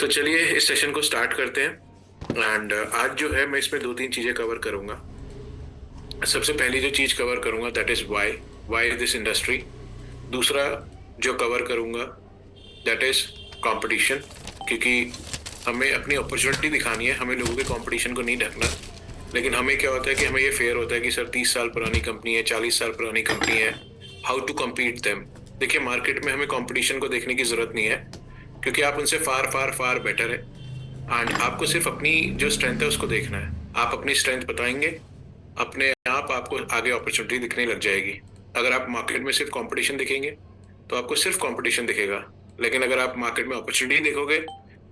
तो चलिए इस सेशन को स्टार्ट करते हैं। एंड आज जो है मैं इसमें 2-3 चीजें कवर करूंगा। सबसे पहली जो चीज कवर करूंगा that is why this industry. दूसरा जो कवर करूंगा दैट इज कंपटीशन, क्योंकि हमें अपनी अपॉर्चुनिटी दिखानी है, हमें लोगों के कंपटीशन को नहीं ढकना। लेकिन हमें क्या होता है कि हमें ये फेयर होता है कि सर 30 साल पुरानी कंपनी है, 40 साल पुरानी कंपनी है, हाउ टू कम्पीट देम। देखिए मार्केट में हमें कंपटीशन को देखने की जरूरत नहीं है, क्योंकि आप उनसे फार फार फार बेटर है। एंड आपको सिर्फ अपनी जो स्ट्रेंथ है उसको देखना है। आप अपनी स्ट्रेंथ बताएंगे, अपने आप आपको आगे अपॉर्चुनिटी दिखने लग जाएगी। अगर आप मार्केट में सिर्फ कंपटीशन दिखेंगे तो आपको सिर्फ कंपटीशन दिखेगा, लेकिन अगर आप मार्केट में अपॉर्चुनिटी देखोगे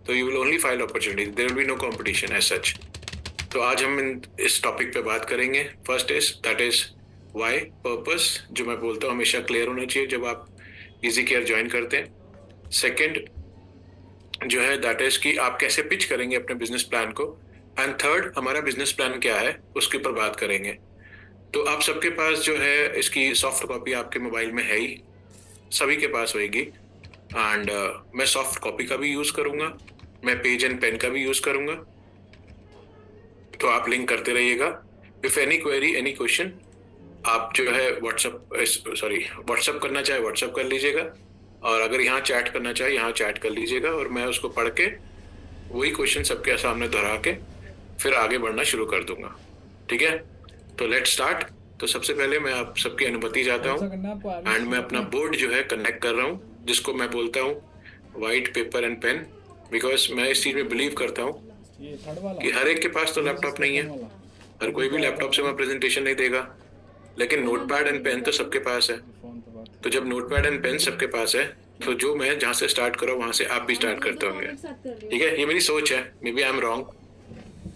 तो you will only find opportunity, there will be no competition as such. तो आज हम इस टॉपिक पे बात करेंगे। First is that is why, purpose, जो मैं बोलता हूँ हमेशा क्लियर होना चाहिए जब आप इजी केयर ज्वाइन करते हैं। सेकंड जो है दैट इज कि आप कैसे पिच करेंगे अपने बिजनेस प्लान को। एंड थर्ड हमारा बिजनेस प्लान क्या है उसके ऊपर बात करेंगे। तो आप सबके पास जो है इसकी सॉफ्ट कॉपी आपके मोबाइल में है ही, सभी के पास होगी। एंड मैं सॉफ्ट कॉपी का भी यूज करूंगा, मैं पेज एंड पेन का भी यूज करूंगा, तो आप लिंक करते रहिएगा। If any query any question आप जो है व्हाट्सअप करना चाहे व्हाट्सअप कर लीजिएगा, और अगर यहाँ चैट करना चाहे यहाँ चैट कर लीजिएगा, और मैं उसको पढ़ के वही क्वेश्चन सबके सामने दोहरा के फिर आगे बढ़ना शुरू कर दूंगा। ठीक है, तो लेट स्टार्ट। तो सबसे पहले मैं आप सबकी अनुमति चाहता हूँ एंड मैं अपना बोर्ड जो है कनेक्ट कर रहा हूँ, जिसको मैं बोलता हूँ white paper and pen, because मैं इस चीज में बिलीव करता हूँ कि हर एक के पास तो लैपटॉप नहीं है, हर कोई भी लैपटॉप से मैं प्रेजेंटेशन नहीं देगा, लेकिन नोटपैड एंड पेन तो सबके पास है। तो जब नोटपैड एंड पेन सबके पास है तो जो मैं जहाँ से स्टार्ट करूँ वहां से आप भी स्टार्ट करते होंगे। ठीक है, ये मेरी सोच है, maybe I am wrong,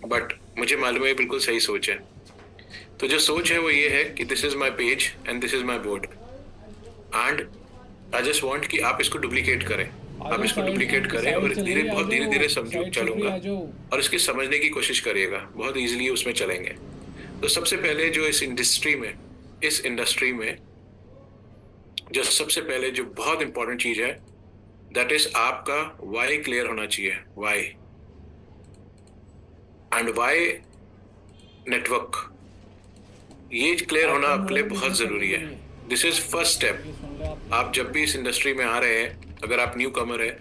but मुझे मालूम है ये बिल्कुल सही सोच है। तो जो सोच है वो ये है कि this is my page and this is my board, and I just want कि आप इसको डुप्लीकेट करें, आप इसको डुप्लीकेट करें और बहुत धीरे धीरे समझो चलूंगा, और इसके समझने की कोशिश करिएगा, बहुत इजीली उसमें चलेंगे। तो सबसे पहले जो इस इंडस्ट्री में जो सबसे पहले जो बहुत इंपॉर्टेंट चीज है दैट इज आपका वाई क्लियर होना चाहिए। वाई एंड वाई नेटवर्क, ये क्लियर होना आपके लिए बहुत जरूरी है। This is first step. आप जब भी इस इंडस्ट्री में आ रहे हैं, अगर आप न्यू कमर है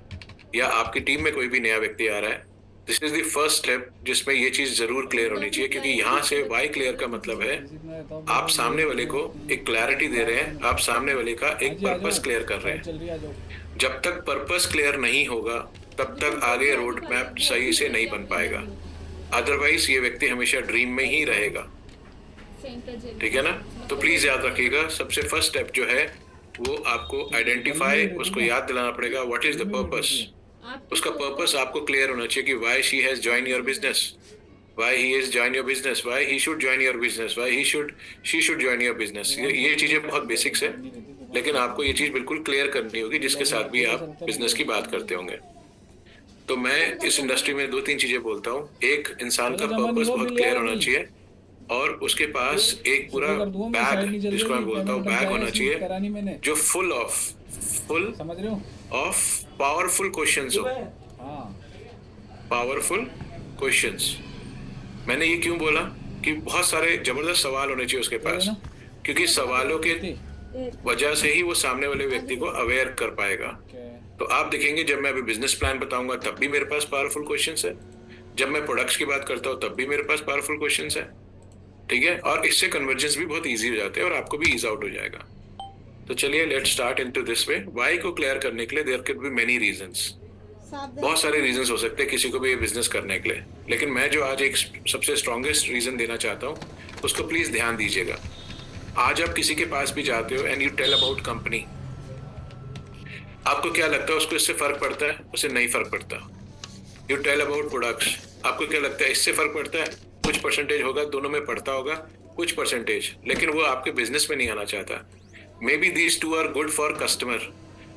या आपकी टीम में कोई भी नया व्यक्ति आ रहा है, this is the first step जिसमें ये चीज जरूर क्लियर होनी चाहिए, क्योंकि यहाँ से वाई क्लियर का मतलब है आप सामने वाले को एक क्लैरिटी दे रहे हैं, आप सामने वाले का एक पर्पस क्लियर कर रहे हैं। जब तक पर्पस क्लियर नहीं होगा तब तक आगे रोड मैप सही से नहीं बन पाएगा, अदरवाइज ये व्यक्ति हमेशा ड्रीम में ही रहेगा। ठीक है ना, तो प्लीज याद रखिएगा सबसे फर्स्ट स्टेप जो है वो आपको आइडेंटिफाई, उसको याद दिलाना पड़ेगा व्हाट इज द पर्पस। उसका पर्पस आपको क्लियर होना चाहिए कि why she has join your business, why he is join your business, why he should join your business, why she should join your business. ये चीजें बहुत बेसिक्स है, लेकिन आपको ये चीज बिल्कुल क्लियर करनी होगी जिसके साथ भी आप बिजनेस की बात करते होंगे। तो मैं इस इंडस्ट्री में 2-3 चीजें बोलता हूँ। एक, इंसान का पर्पस बहुत क्लियर होना चाहिए, और उसके पास एक पूरा बैग, जिसको मैं बोलता हूँ बैग होना चाहिए, जो फुल ऑफ पावरफुल क्वेश्चंस हो। पावरफुल क्वेश्चंस, मैंने ये क्यों बोला कि बहुत सारे जबरदस्त सवाल होने चाहिए उसके पास, क्योंकि सवालों के वजह से ही वो सामने वाले व्यक्ति को अवेयर कर पाएगा। तो आप देखेंगे जब मैं अभी बिजनेस प्लान बताऊंगा तब भी मेरे पास पावरफुल क्वेश्चंस है, जब मैं प्रोडक्ट्स की बात करता हूँ तब भी मेरे पास पावरफुल क्वेश्चंस है। ठीक है, और इससे कन्वर्जेंस भी बहुत इजी हो जाते हैं और आपको भी ईज आउट हो जाएगा। तो चलिए let's start into this way. Why को क्लियर करने के लिए there can be many reasons, बहुत सारे रीजंस हो सकते हैं किसी को भी ये बिजनेस करने के लिए, लेकिन मैं जो आज एक सबसे स्ट्रॉन्गेस्ट रीजन देना चाहता हूँ उसको प्लीज ध्यान दीजिएगा। आज आप किसी के पास भी जाते हो and you tell about company, आपको क्या लगता है उसको इससे फर्क पड़ता है? उसे नहीं फर्क पड़ता। यू टेल अबाउट प्रोडक्ट्स, आपको क्या लगता है इससे फर्क पड़ता है? कुछ परसेंटेज होगा, दोनों में पड़ता होगा कुछ परसेंटेज, लेकिन वो आपके बिजनेस में नहीं आना चाहता। Maybe these two are good for customer,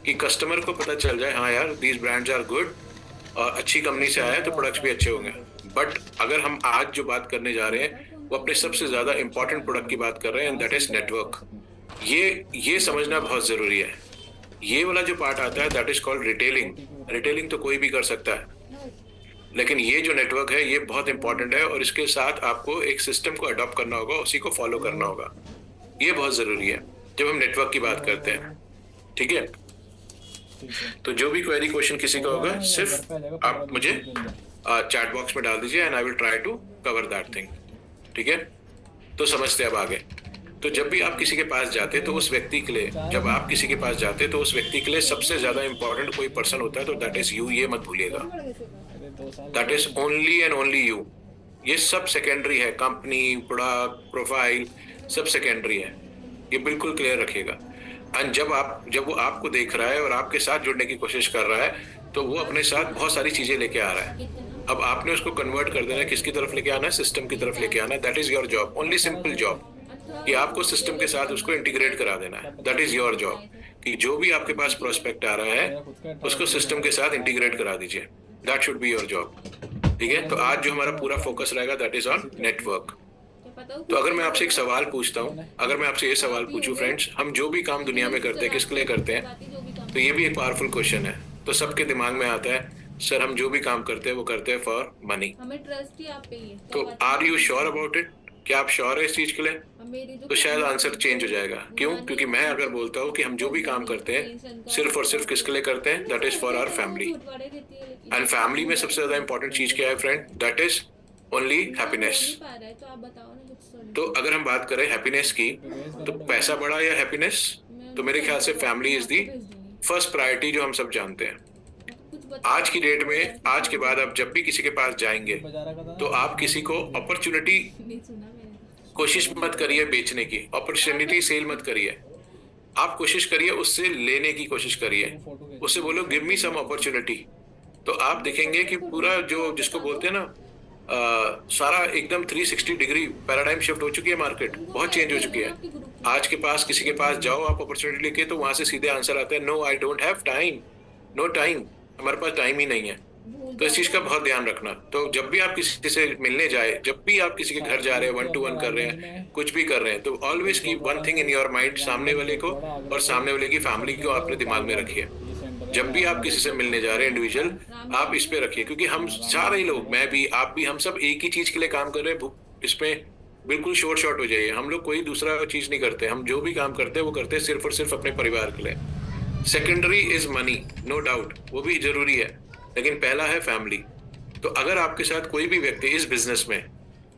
कि कस्टमर को पता चल जाए हाँ यार दीज ब्रांड्स आर गुड, और अच्छी कंपनी से आया है तो प्रोडक्ट्स भी अच्छे होंगे। बट अगर हम आज जो बात करने जा रहे हैं वो अपने सबसे ज्यादा इंपॉर्टेंट प्रोडक्ट की बात कर रहे हैं, एंड दैट इज नेटवर्क। ये समझना बहुत जरूरी है। ये वाला जो पार्ट आता है that is called retailing. Retailing तो कोई भी कर सकता है, लेकिन ये जो नेटवर्क है ये बहुत इंपॉर्टेंट है और इसके साथ आपको एक सिस्टम को अडॉप्ट करना होगा, उसी को फॉलो करना होगा। ये बहुत ज़रूरी है जब हम नेटवर्क की बात करते हैं। ठीक है, तो जो भी क्वेरी क्वेश्चन किसी का होगा सिर्फ आप मुझे चैट बॉक्स में डाल दीजिए and I will try to cover that thing. ठीक है, तो समझते अब आगे। तो जब भी आप किसी के पास जाते तो उस व्यक्ति के लिए, जब आप किसी के पास जाते तो उस व्यक्ति के लिए सबसे ज्यादा इंपॉर्टेंट कोई पर्सन होता है तो दैट इज यू, ये मत भूलिएगा। That is only and only you. ये सब सेकेंडरी है, कंपनी, प्रोडक्ट, प्रोफाइल सब सेकेंडरी है, ये बिल्कुल क्लियर रखिएगा। एंड जब वो आपको देख रहा है और आपके साथ जुड़ने की कोशिश कर रहा है तो वो अपने साथ बहुत सारी चीजें लेके आ रहा है। अब आपने उसको कन्वर्ट कर देना है, किसकी तरफ लेके आना है, सिस्टम की तरफ लेके आना है। That is your job, only simple job कि आपको सिस्टम के साथ उसको इंटीग्रेट करा देना है। दैट इज योर जॉब कि जो भी आपके पास प्रोस्पेक्ट आ रहा है उसको सिस्टम के साथ इंटीग्रेट करा दीजिए। That should be your job. ठीक है, तो आज जो हमारा पूरा फोकस रहेगा दैट इज ऑन नेटवर्क। तो अगर मैं आपसे एक सवाल पूछता हूँ, अगर मैं आपसे ये सवाल पूछूं फ्रेंड्स, हम जो भी काम दुनिया में करते हैं किसके लिए करते हैं, तो ये भी एक पावरफुल क्वेश्चन है। तो सबके दिमाग में आता है सर हम जो भी काम करते हैं वो करते हैं फॉर मनी। हमें ट्रस्ट ही आप पे ही है। तो are you sure about it? क्या आप श्योर है इस चीज के लिए? तो शायद आंसर चेंज हो जाएगा। क्यों? क्योंकि मैं अगर बोलता हूँ कि हम जो भी काम करते हैं सिर्फ और सिर्फ किसके लिए करते हैं, that is for our family. And family में सबसे ज्यादा इंपॉर्टेंट चीज क्या है friend? That is only happiness. तो अगर हम बात करें हैप्पीनेस की, तो पैसा बड़ा या हैप्पीनेस? तो मेरे ख्याल से family is the first priority जो हम सब जानते हैं। आज की डेट में, आज के बाद आप जब भी किसी के पास जाएंगे तो आप किसी को अपॉर्चुनिटी कोशिश मत करिए बेचने की, अपॉर्चुनिटी सेल मत करिए। आप कोशिश करिए उससे लेने की कोशिश करिए, उससे बोलो गिव मी सम अपॉर्चुनिटी। तो आप देखेंगे कि पूरा जो जिसको बोलते हैं ना सारा एकदम 360 डिग्री पैराडाइम शिफ्ट हो चुकी है, मार्केट बहुत चेंज हो चुकी है। आज के पास किसी के पास जाओ आप अपॉर्चुनिटी लेके, तो वहां से सीधे आंसर आता है no I don't have time, no time, हमारे पास टाइम ही नहीं है। तो इस चीज का बहुत ध्यान रखना। तो जब भी आप किसी से मिलने जाए, जब भी आप किसी के घर जा रहे हैं, 1-to-1 कर रहे हैं, कुछ भी कर रहे हैं, तो always keep one thing in your mind, सामने वाले को और सामने वाले की फैमिली को अपने दिमाग में रखिए। जब भी आप किसी से मिलने जा रहे हैं इंडिविजुअल, आप इस पे रखिए, क्योंकि हम सारे लोग, मैं भी, आप भी, हम सब एक ही चीज के लिए काम कर रहे हैं। इसमें बिल्कुल शॉर्ट हो जाइए। हम लोग कोई दूसरा चीज नहीं करते, हम जो भी काम करते हैं वो करते हैं सिर्फ और सिर्फ अपने परिवार के लिए। Secondary is money, no doubt, वो भी जरूरी है, लेकिन पहला है फैमिली। तो अगर आपके साथ कोई भी व्यक्ति इस बिजनेस में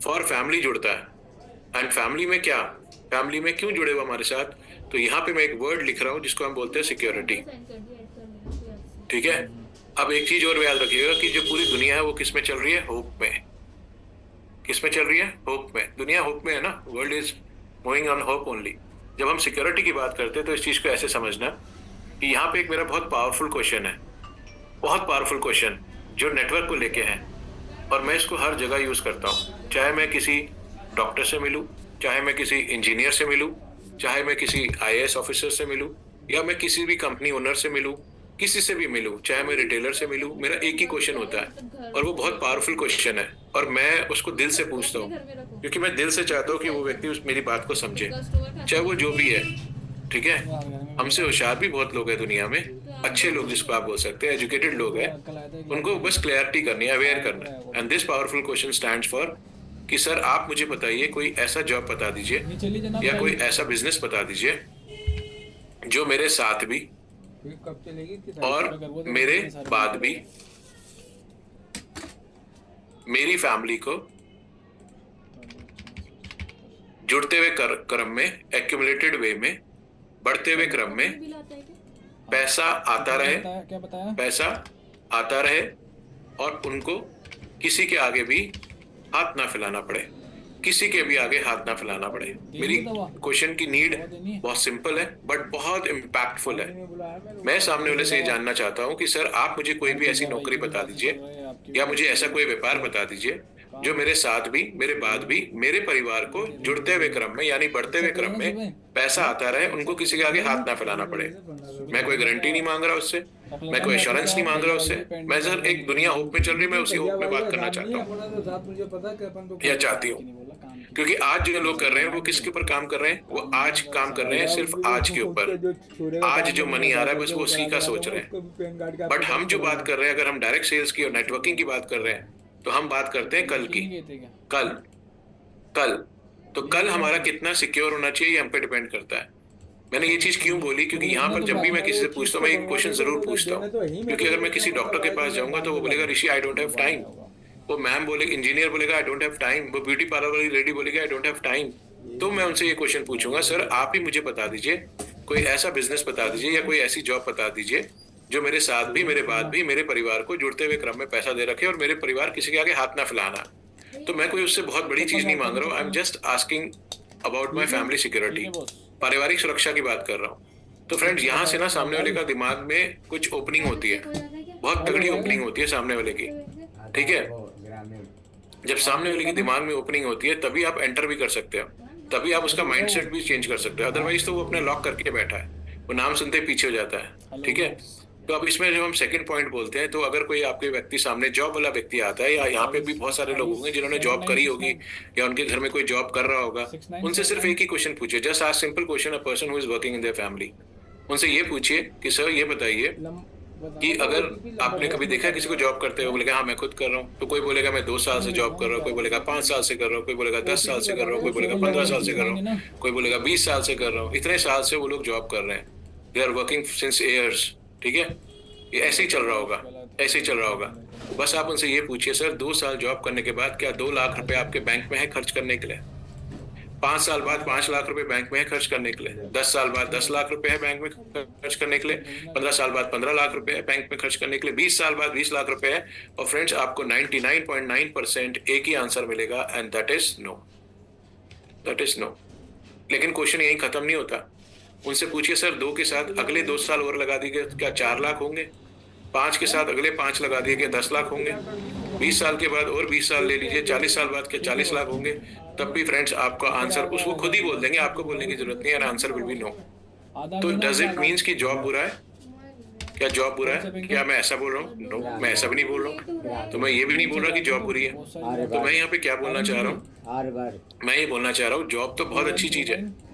फॉर फैमिली जुड़ता है, एंड फैमिली में क्या, फैमिली में क्यों जुड़े हुआ हमारे साथ, तो यहाँ पे मैं एक वर्ड लिख रहा हूँ जिसको हम बोलते हैं सिक्योरिटी। ठीक है, अब एक चीज और याद रखिएगा कि जो पूरी दुनिया है वो किस में चल रही है? होप में। किस में चल रही है? होप में। दुनिया होप में है ना, world is moving on hope only. जब हम सिक्योरिटी की बात करते हैं तो इस चीज को ऐसे समझना कि यहाँ पे एक मेरा बहुत पावरफुल क्वेश्चन है, बहुत पावरफुल क्वेश्चन जो नेटवर्क को लेके है, और मैं इसको हर जगह यूज करता हूँ। चाहे मैं किसी डॉक्टर से मिलूँ, चाहे मैं किसी इंजीनियर से मिलूँ, चाहे मैं किसी IAS ऑफिसर से मिलूँ, या मैं किसी भी कंपनी ओनर से मिलूँ, किसी से भी मिलूं, चाहे मैं रिटेलर से मिलूं, मेरा एक ही क्वेश्चन होता है और वो बहुत पावरफुल क्वेश्चन है, और मैं उसको दिल से पूछता हूँ, क्योंकि मैं दिल से चाहता हूँ कि वो व्यक्ति उस मेरी बात को समझे, चाहे वो जो भी है। ठीक है, हमसे होशियार भी बहुत लोग हैं दुनिया में, अच्छे लोग जिसको आप बोल सकते हैं, एजुकेटेड लोग हैं, उनको बस क्लैरिटी करनी है, अवेयर करना है। And this powerful question stands for कि सर आप मुझे बताइए कोई ऐसा जॉब बता दीजिए या कोई ऐसा बिजनेस बता दीजिए जो मेरे साथ भी और मेरे बाद भी मेरी फैमिली को जुड़ते हुए क्रम में, एक्यूमुलेटेड वे में, बढ़ते हुए क्रम में पैसा आता रहे, पैसा आता रहे, और उनको किसी के आगे भी हाथ ना फैलाना पड़े, किसी के भी आगे हाथ ना फैलाना पड़े। मेरी क्वेश्चन की नीड बहुत सिंपल है बट बहुत इम्पैक्टफुल है। मैं सामने वाले से ये जानना चाहता हूँ कि सर आप मुझे कोई भी ऐसी नौकरी बता दीजिए या मुझे ऐसा कोई व्यापार बता दीजिए जो मेरे साथ भी, मेरे बाद भी, मेरे परिवार को जुड़ते हुए क्रम में, यानी बढ़ते हुए क्रम में पैसा आता रहे, उनको किसी के आगे हाथ ना फैलाना पड़े। मैं कोई गारंटी नहीं मांग रहा उससे, मैं कोई एश्योरेंस नहीं मांग रहा उससे, मैं सर एक दुनिया होप में चल रही है, मैं उसी होप में बात करना चाहता हूँ या चाहती हूँ। क्योंकि आज जो लोग कर रहे हैं वो किसके ऊपर काम कर रहे हैं, वो आज काम कर रहे हैं सिर्फ आज के ऊपर, आज जो मनी आ रहा है बस वो उसी का सोच रहे हैं। बट हम जो बात कर रहे हैं, अगर हम डायरेक्ट सेल्स की और नेटवर्किंग की बात कर रहे हैं, तो हम बात करते हैं कल की। कल कल तो कल हमारा कितना सिक्योर होना चाहिए ये हम पे डिपेंड करता है। मैंने ये चीज क्यों बोली, क्योंकि यहाँ पर जब भी मैं किसी से पूछता हूँ मैं एक क्वेश्चन जरूर पूछता हूँ, क्योंकि अगर मैं किसी डॉक्टर के पास जाऊंगा तो वो बोलेगा ऋषि आई डोंट हैव टाइम, वो मैम बोलेगी, इंजीनियर बोलेगा आई डोंट हैव टाइम, वो ब्यूटी पार्लर वाली लेडी बोलेगी आई डोंट हैव टाइम। तो मैं उनसे ये क्वेश्चन पूछूंगा, सर आप ही मुझे बता दीजिए कोई ऐसा बिजनेस बता दीजिए या कोई ऐसी जॉब बता दीजिए जो मेरे साथ भी मेरे बाद भी मेरे परिवार को जुड़ते हुए क्रम में पैसा दे रखे और मेरे परिवार किसी के आगे हाथ ना फैलाना। तो मैं कोई उससे बहुत बड़ी चीज नहीं मांग रहा हूँ, I am just asking about my family security, पारिवारिक सुरक्षा की बात कर रहा हूँ। तो फ्रेंड्स यहाँ से ना सामने वाले का दिमाग में कुछ ओपनिंग होती है, बहुत तगड़ी ओपनिंग होती है सामने वाले की, ठीक है। जब सामने वाले के दिमाग में ओपनिंग होती है तभी आप एंटर भी कर सकते हो, तभी आप उसका माइंडसेट भी चेंज कर सकते हो, अदरवाइज तो वो अपने लॉक करके बैठा है, वो नाम सुनते ही पीछे हो जाता है, ठीक है। तो अब इसमें जब हम सेकंड पॉइंट बोलते हैं, तो अगर कोई आपके व्यक्ति सामने जॉब वाला व्यक्ति आता है, या यहाँ पे भी बहुत सारे लोग होंगे जिन्होंने जॉब करी होगी या उनके घर में कोई जॉब कर रहा होगा, उनसे सिर्फ एक ही क्वेश्चन पूछिए, just ask simple question a person who is working in their family. उनसे ये पूछिए कि सर ये बताइए कि अगर आपने कभी देखा किसी को जॉब करते हुए, बोलेगा हाँ मैं खुद कर रहा हूँ, तो कोई बोलेगा मैं 2 साल से जॉब कर रहा हूँ, कोई बोलेगा 5 साल से कर रहा हूँ, कोई बोलेगा 10 साल से कर रहा हूँ, कोई बोलेगा 15 साल से कर रहा हूँ, कोई बोलेगा 20 साल से कर रहा हूँ। इतने साल से वो लोग जॉब कर रहे हैं, they are working since years, ठीक है। ये ऐसे ही चल रहा होगा, ऐसे ही चल रहा होगा। बस आप उनसे ये पूछिए, सर 2 साल जॉब करने के बाद क्या 2 लाख रुपए आपके बैंक में है खर्च करने के लिए? 5 साल बाद 5 लाख रुपए बैंक में है खर्च करने के लिए, 10 साल बाद 10 लाख रुपए है बैंक में खर्च करने के लिए, 15 साल बाद 15 लाख रुपए है बैंक में खर्च करने के लिए, 20 साल बाद 20 लाख रुपए है। और फ्रेंड्स आपको 99.9% एक ही आंसर मिलेगा, and that is no, that is no. लेकिन क्वेश्चन यही खत्म नहीं होता। उनसे पूछिए, सर 2 के साथ अगले 2 साल और लगा दिए क्या 4 लाख होंगे? 5 के साथ अगले 5 लगा दिए क्या 10 लाख होंगे? 20 साल के बाद और 20 साल ले लीजिए, 40 साल बाद क्या 40 लाख होंगे? तब भी फ्रेंड्स आपका आंसर उसको खुद ही बोल देंगे, आपको बोलने की जरूरत नहीं है, आंसर विल बी नो। तो डज इट मीन्स कि जॉब बुरा है? क्या जॉब बुरा है? क्या मैं ऐसा बोल रहा हूँ? नो, मैं ऐसा भी नहीं बोल रहा हूँ। तो मैं ये भी नहीं बोल रहा कि जॉब बुरी है। तो मैं यहाँ पे क्या बोलना चाह रहा हूँ, मैं ये बोलना चाह रहा हूँ जॉब तो बहुत अच्छी चीज है।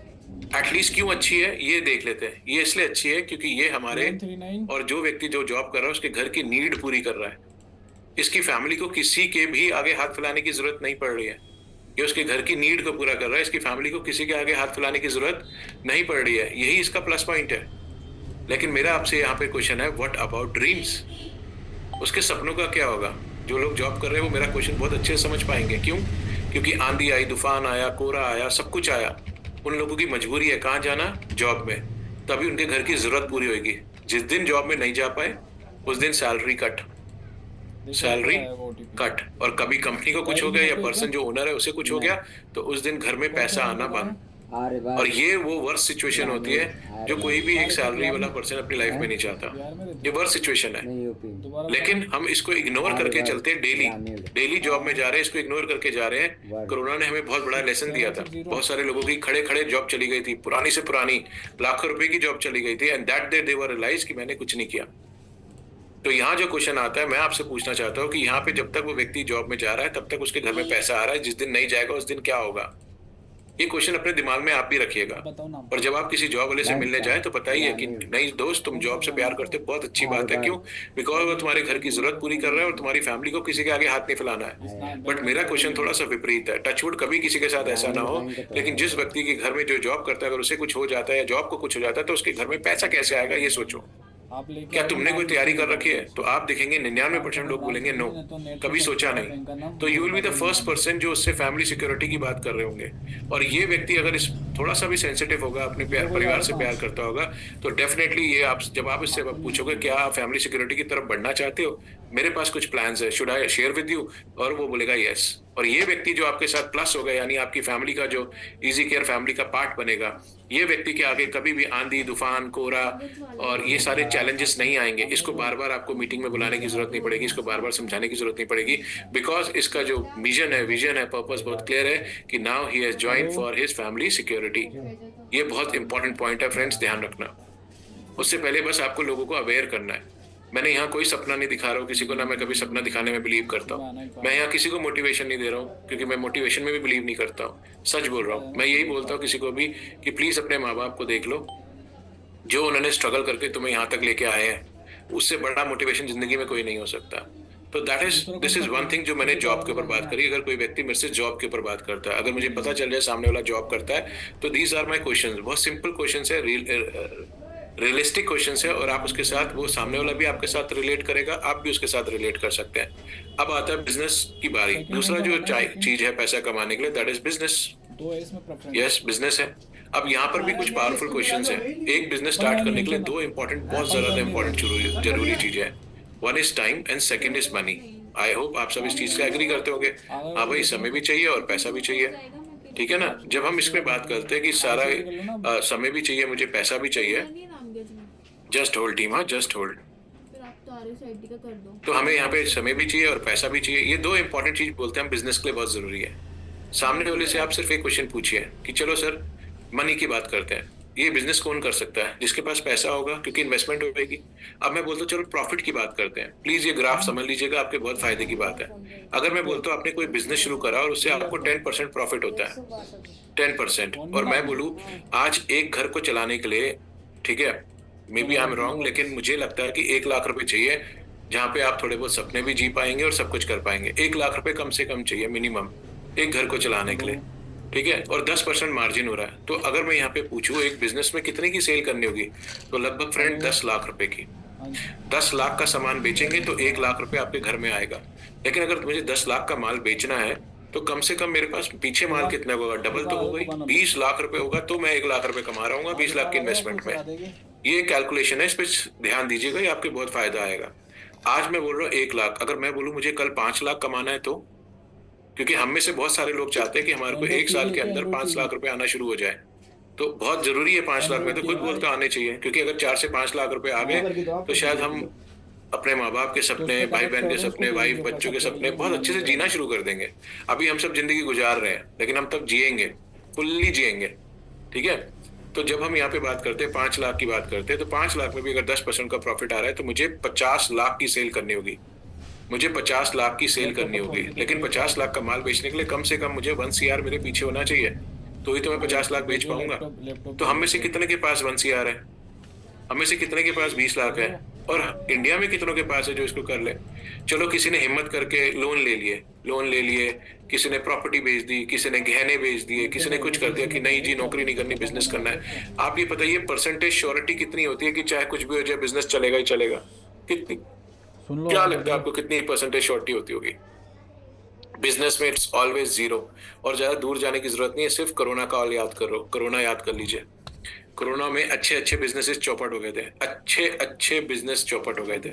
एटलीस्ट क्यों अच्छी है ये देख लेते हैं। ये इसलिए अच्छी है क्योंकि ये हमारे और जो व्यक्ति जो जॉब कर रहा है उसके घर की नीड पूरी कर रहा है। इसकी फैमिली को किसी के भी आगे हाथ फैलाने की जरूरत नहीं पड़ रही है, ये उसके घर की नीड को पूरा कर रहा है, इसकी फैमिली को किसी के आगे हाथ फैलाने की जरूरत नहीं पड़ रही है, यही इसका प्लस पॉइंट है। लेकिन मेरा आपसे यहाँ पे क्वेश्चन है, व्हाट अबाउट ड्रीम्स? उसके सपनों का क्या होगा? जो लोग जॉब कर रहे हैं वो मेरा क्वेश्चन बहुत अच्छे से समझ पाएंगे। क्यों? क्योंकि आंधी आई, तूफान आया, कोहरा आया, सब कुछ आया, उन लोगों की मजबूरी है कहाँ जाना? जॉब में। तभी उनके घर की जरूरत पूरी होगी। जिस दिन जॉब में नहीं जा पाए उस दिन सैलरी कट, सैलरी कट। और कभी कंपनी को कुछ हो गया या पर्सन जो ओनर है उसे कुछ हो गया तो उस दिन घर में पैसा आना बंद। और ये वो वर्स्ट सिचुएशन होती है जो कोई भी एक सैलरी वाला पर्सन अपनी लाइफ में नहीं चाहता। ये वर्स्ट सिचुएशन है। लेकिन हम इसको इग्नोर करके चलते हैं, डेली जॉब में जा रहे हैं, इसको इग्नोर करके जा रहे हैं। कोरोना ने हमें बहुत बड़ा लेसन दिया था। बहुत सारे लोगों की खड़े खड़े जॉब चली गई थी, पुरानी से पुरानी लाखों रुपए की जॉब चली गई थी, and that day they were realize कि मैंने कुछ नहीं किया। तो यहाँ जो क्वेश्चन आता है, मैं आपसे पूछना चाहता हूँ कि यहाँ पे जब तक वो व्यक्ति जॉब में जा रहा है तब तक उसके घर में पैसा आ रहा है, जिस दिन नहीं जाएगा उस दिन क्या होगा? ये क्वेश्चन अपने दिमाग में आप भी रखिएगा। और जब आप किसी जॉब वाले से मिलने जाए तो पता ही है कि नहीं दोस्त, तुम जॉब से प्यार करते हो, बहुत अच्छी बात है। क्यों? बिकॉज वो तुम्हारे घर की जरूरत पूरी कर रहा है और तुम्हारी फैमिली को किसी के आगे हाथ नहीं फैलाना है। बट मेरा क्वेश्चन थोड़ा सा विपरीत है। टचवुड कभी किसी के साथ ऐसा ना हो, लेकिन जिस व्यक्ति के घर में जो जॉब करता है अगर उसे कुछ हो जाता है या जॉब को कुछ हो जाता है तो उसके घर में पैसा कैसे आएगा ये सोचो। क्या तुमने कोई तैयारी कर रखी है? तो आप देखेंगे 99% लोग बोलेंगे नो, कभी सोचा नहीं। तो you will be the first person जो उससे फैमिली सिक्योरिटी की बात कर रहे होंगे। और ये व्यक्ति अगर इस थोड़ा सा भी सेंसिटिव होगा, अपने परिवार से प्यार करता होगा, तो डेफिनेटली ये आप जब आप इससे पूछोगे क्या आप फैमिली सिक्योरिटी की तरफ बढ़ना चाहते हो, मेरे पास कुछ प्लान्स है, should I share with you? और वो बोलेगा यस। और ये व्यक्ति जो आपके साथ प्लस होगा, यानी आपकी फैमिली का जो इजी केयर फैमिली का पार्ट बनेगा, ये व्यक्ति के आगे कभी भी आंधी, तूफान, कोहरा और ये सारे चैलेंजेस नहीं आएंगे। इसको बार बार आपको मीटिंग में बुलाने की जरूरत नहीं पड़ेगी, इसको बार बार समझाने की जरूरत नहीं पड़ेगी, बिकॉज इसका जो विजन है, पर्पस बहुत क्लियर है कि now he has join for his family security. ये बहुत इंपॉर्टेंट पॉइंट है फ्रेंड्स, ध्यान रखना। उससे पहले बस आपको लोगों को अवेयर करना है। मैंने यहाँ कोई सपना नहीं दिखा रहा हूँ किसी को, ना मैं कभी सपना दिखाने में बिलीव करता हूँ। मैं यहाँ किसी को मोटिवेशन नहीं दे रहा हूँ, क्योंकि मैं मोटिवेशन में भी बिलीव नहीं करता हूँ। सच बोल रहा हूँ। मैं यही बोलता हूँ किसी को भी कि प्लीज अपने माँ बाप को देख लो, जो उन्होंने स्ट्रगल करके तुम्हें यहाँ तक लेके आए हैं, उससे बड़ा मोटिवेशन जिंदगी में कोई नहीं हो सकता। तो दिस इज वन थिंग जो मैंने जॉब के ऊपर बात करी। अगर कोई व्यक्ति मेरे से जॉब के ऊपर बात करता है, अगर मुझे पता चल जाए सामने वाला जॉब करता है, तो दीज आर माई क्वेश्चंस। बहुत सिंपल क्वेश्चंस है, रियलिस्टिक क्वेश्चंस है, और आप उसके साथ, वो सामने वाला भी आपके साथ रिलेट करेगा, आप भी उसके साथ रिलेट कर सकते हैं। अब आता है बिजनेस की बारी। दूसरा जो चीज है पैसा कमाने के लिए, that is business. Yes, business है। अब यहाँ पर भी कुछ पावरफुल क्वेश्चंस हैं। एक बिजनेस स्टार्ट करने के लिए दो इंपॉर्टेंट, बहुत ज्यादा इंपॉर्टेंट जरूरी चीजें हैं। One is time and second is money. I hope आप सब इस चीज का एग्री करते होंगे। हाँ भाई, समय भी चाहिए और पैसा भी चाहिए, ठीक है ना। जब हम इसमें बात करते हैं कि सारा समय भी चाहिए, मुझे पैसा भी चाहिए, जस्ट होल्ड टीम, हाँ जस्ट होल्ड। तो हमें यहाँ पे समय भी चाहिए और पैसा भी चाहिए। ये दो इंपॉर्टेंट चीज बोलते हैं हम, बिजनेस के लिए बहुत जरूरी है। सामने वाले से आप सिर्फ एक क्वेश्चन पूछिए कि चलो सर मनी की बात करते हैं, ये बिजनेस कौन कर सकता है? जिसके पास पैसा होगा, क्योंकि इन्वेस्टमेंट होगी। अब मैं बोलता हूँ चलो प्रॉफिट की बात करते हैं। प्लीज ये ग्राफ समझ लीजिएगा, आपके बहुत फायदे की बात है। अगर मैं बोलता हूँ आपने कोई बिजनेस शुरू करा और उससे आपको 10% प्रॉफिट होता है, 10%, और मैं बोलूँ आज एक घर को चलाने के लिए, ठीक है, maybe I am wrong, लेकिन मुझे लगता है कि 1 लाख रुपए चाहिए, जहाँ पे आप थोड़े बहुत सपने भी जी पाएंगे और सब कुछ कर पाएंगे। 1 लाख रुपए कम से कम चाहिए मिनिमम एक घर को चलाने के लिए, ठीक है, और 10% मार्जिन हो रहा है। तो अगर मैं यहाँ पे पूछूं एक बिजनेस में कितने की सेल करनी होगी, तो लगभग फ्रेंड 10 लाख रुपए की। 10 लाख का सामान बेचेंगे तो 1 लाख रुपए आपके घर में आएगा। लेकिन अगर मुझे 10 लाख का माल बेचना है, तो कम से कम मेरे पास पीछे माल कितना होगा, डबल तो होगा ही। 20 लाख रुपए होगा तो मैं 1 लाख रुपए कमा रहा हूँ 20 लाख की इन्वेस्टमेंट में। ये कैलकुलेशन है, इस पर ध्यान दीजिएगा, ये आपके बहुत फायदा आएगा। आज मैं बोल रहा हूँ 1 लाख, अगर मैं बोलूँ मुझे कल 5 लाख कमाना है, तो क्योंकि हम में से बहुत सारे लोग चाहते हैं कि हमारे को 1 साल के अंदर 5 लाख रुपए आना शुरू हो जाए, तो बहुत जरूरी है 5 लाख में तो खुद बोलता आने चाहिए। क्योंकि अगर 4 से 5 लाख रुपए आ गए तो शायद हम अपने माँ बाप के सपने, भाई बहन के सपने, वाइफ बच्चों के सपने बहुत अच्छे से जीना शुरू कर देंगे। अभी हम सब जिंदगी गुजार रहे हैं, लेकिन हम तब जिएंगे, फुल्ली जिएंगे, ठीक है। तो जब हम यहाँ पे बात करते हैं 5 लाख की बात करते हैं, तो 5 लाख में भी अगर 10% का प्रॉफिट आ रहा है, तो मुझे 50 लाख की सेल करनी होगी। मुझे 50 लाख की सेल करनी होगी, लेकिन 50 लाख का माल बेचने के लिए कम से कम मुझे 1 CR मेरे पीछे होना चाहिए, तो ही तो मैं 50 लाख बेच पाऊंगा। तो हम में से कितने के पास 1 CR है? हम में से कितने के पास 20 लाख है? और इंडिया में कितनों के पास है जो इसको कर ले? चलो किसी ने हिम्मत करके लोन ले लिए, किसी ने प्रॉपर्टी बेच दी, किसी ने गहने बेच दिए, किसी ने कुछ कर दिया कि नहीं जी नौकरी नहीं करनी, बिजनेस करना है। आप ये बताइए परसेंटेज श्योरिटी कितनी होती है कि चाहे कुछ भी हो जाए बिजनेस चलेगा ही चलेगा? कितनी, क्या लगता है आपको कितनी परसेंटेज श्योरिटी होती होगी? बिजनेस में इट्स ऑलवेज 0। और ज्यादा दूर जाने की जरूरत नहीं है, सिर्फ कोरोना काल याद करो, कोरोना याद कर लीजिए। कोरोना में अच्छे बिजनेसेस चौपट हो गए थे, अच्छे बिजनेस चौपट हो गए थे,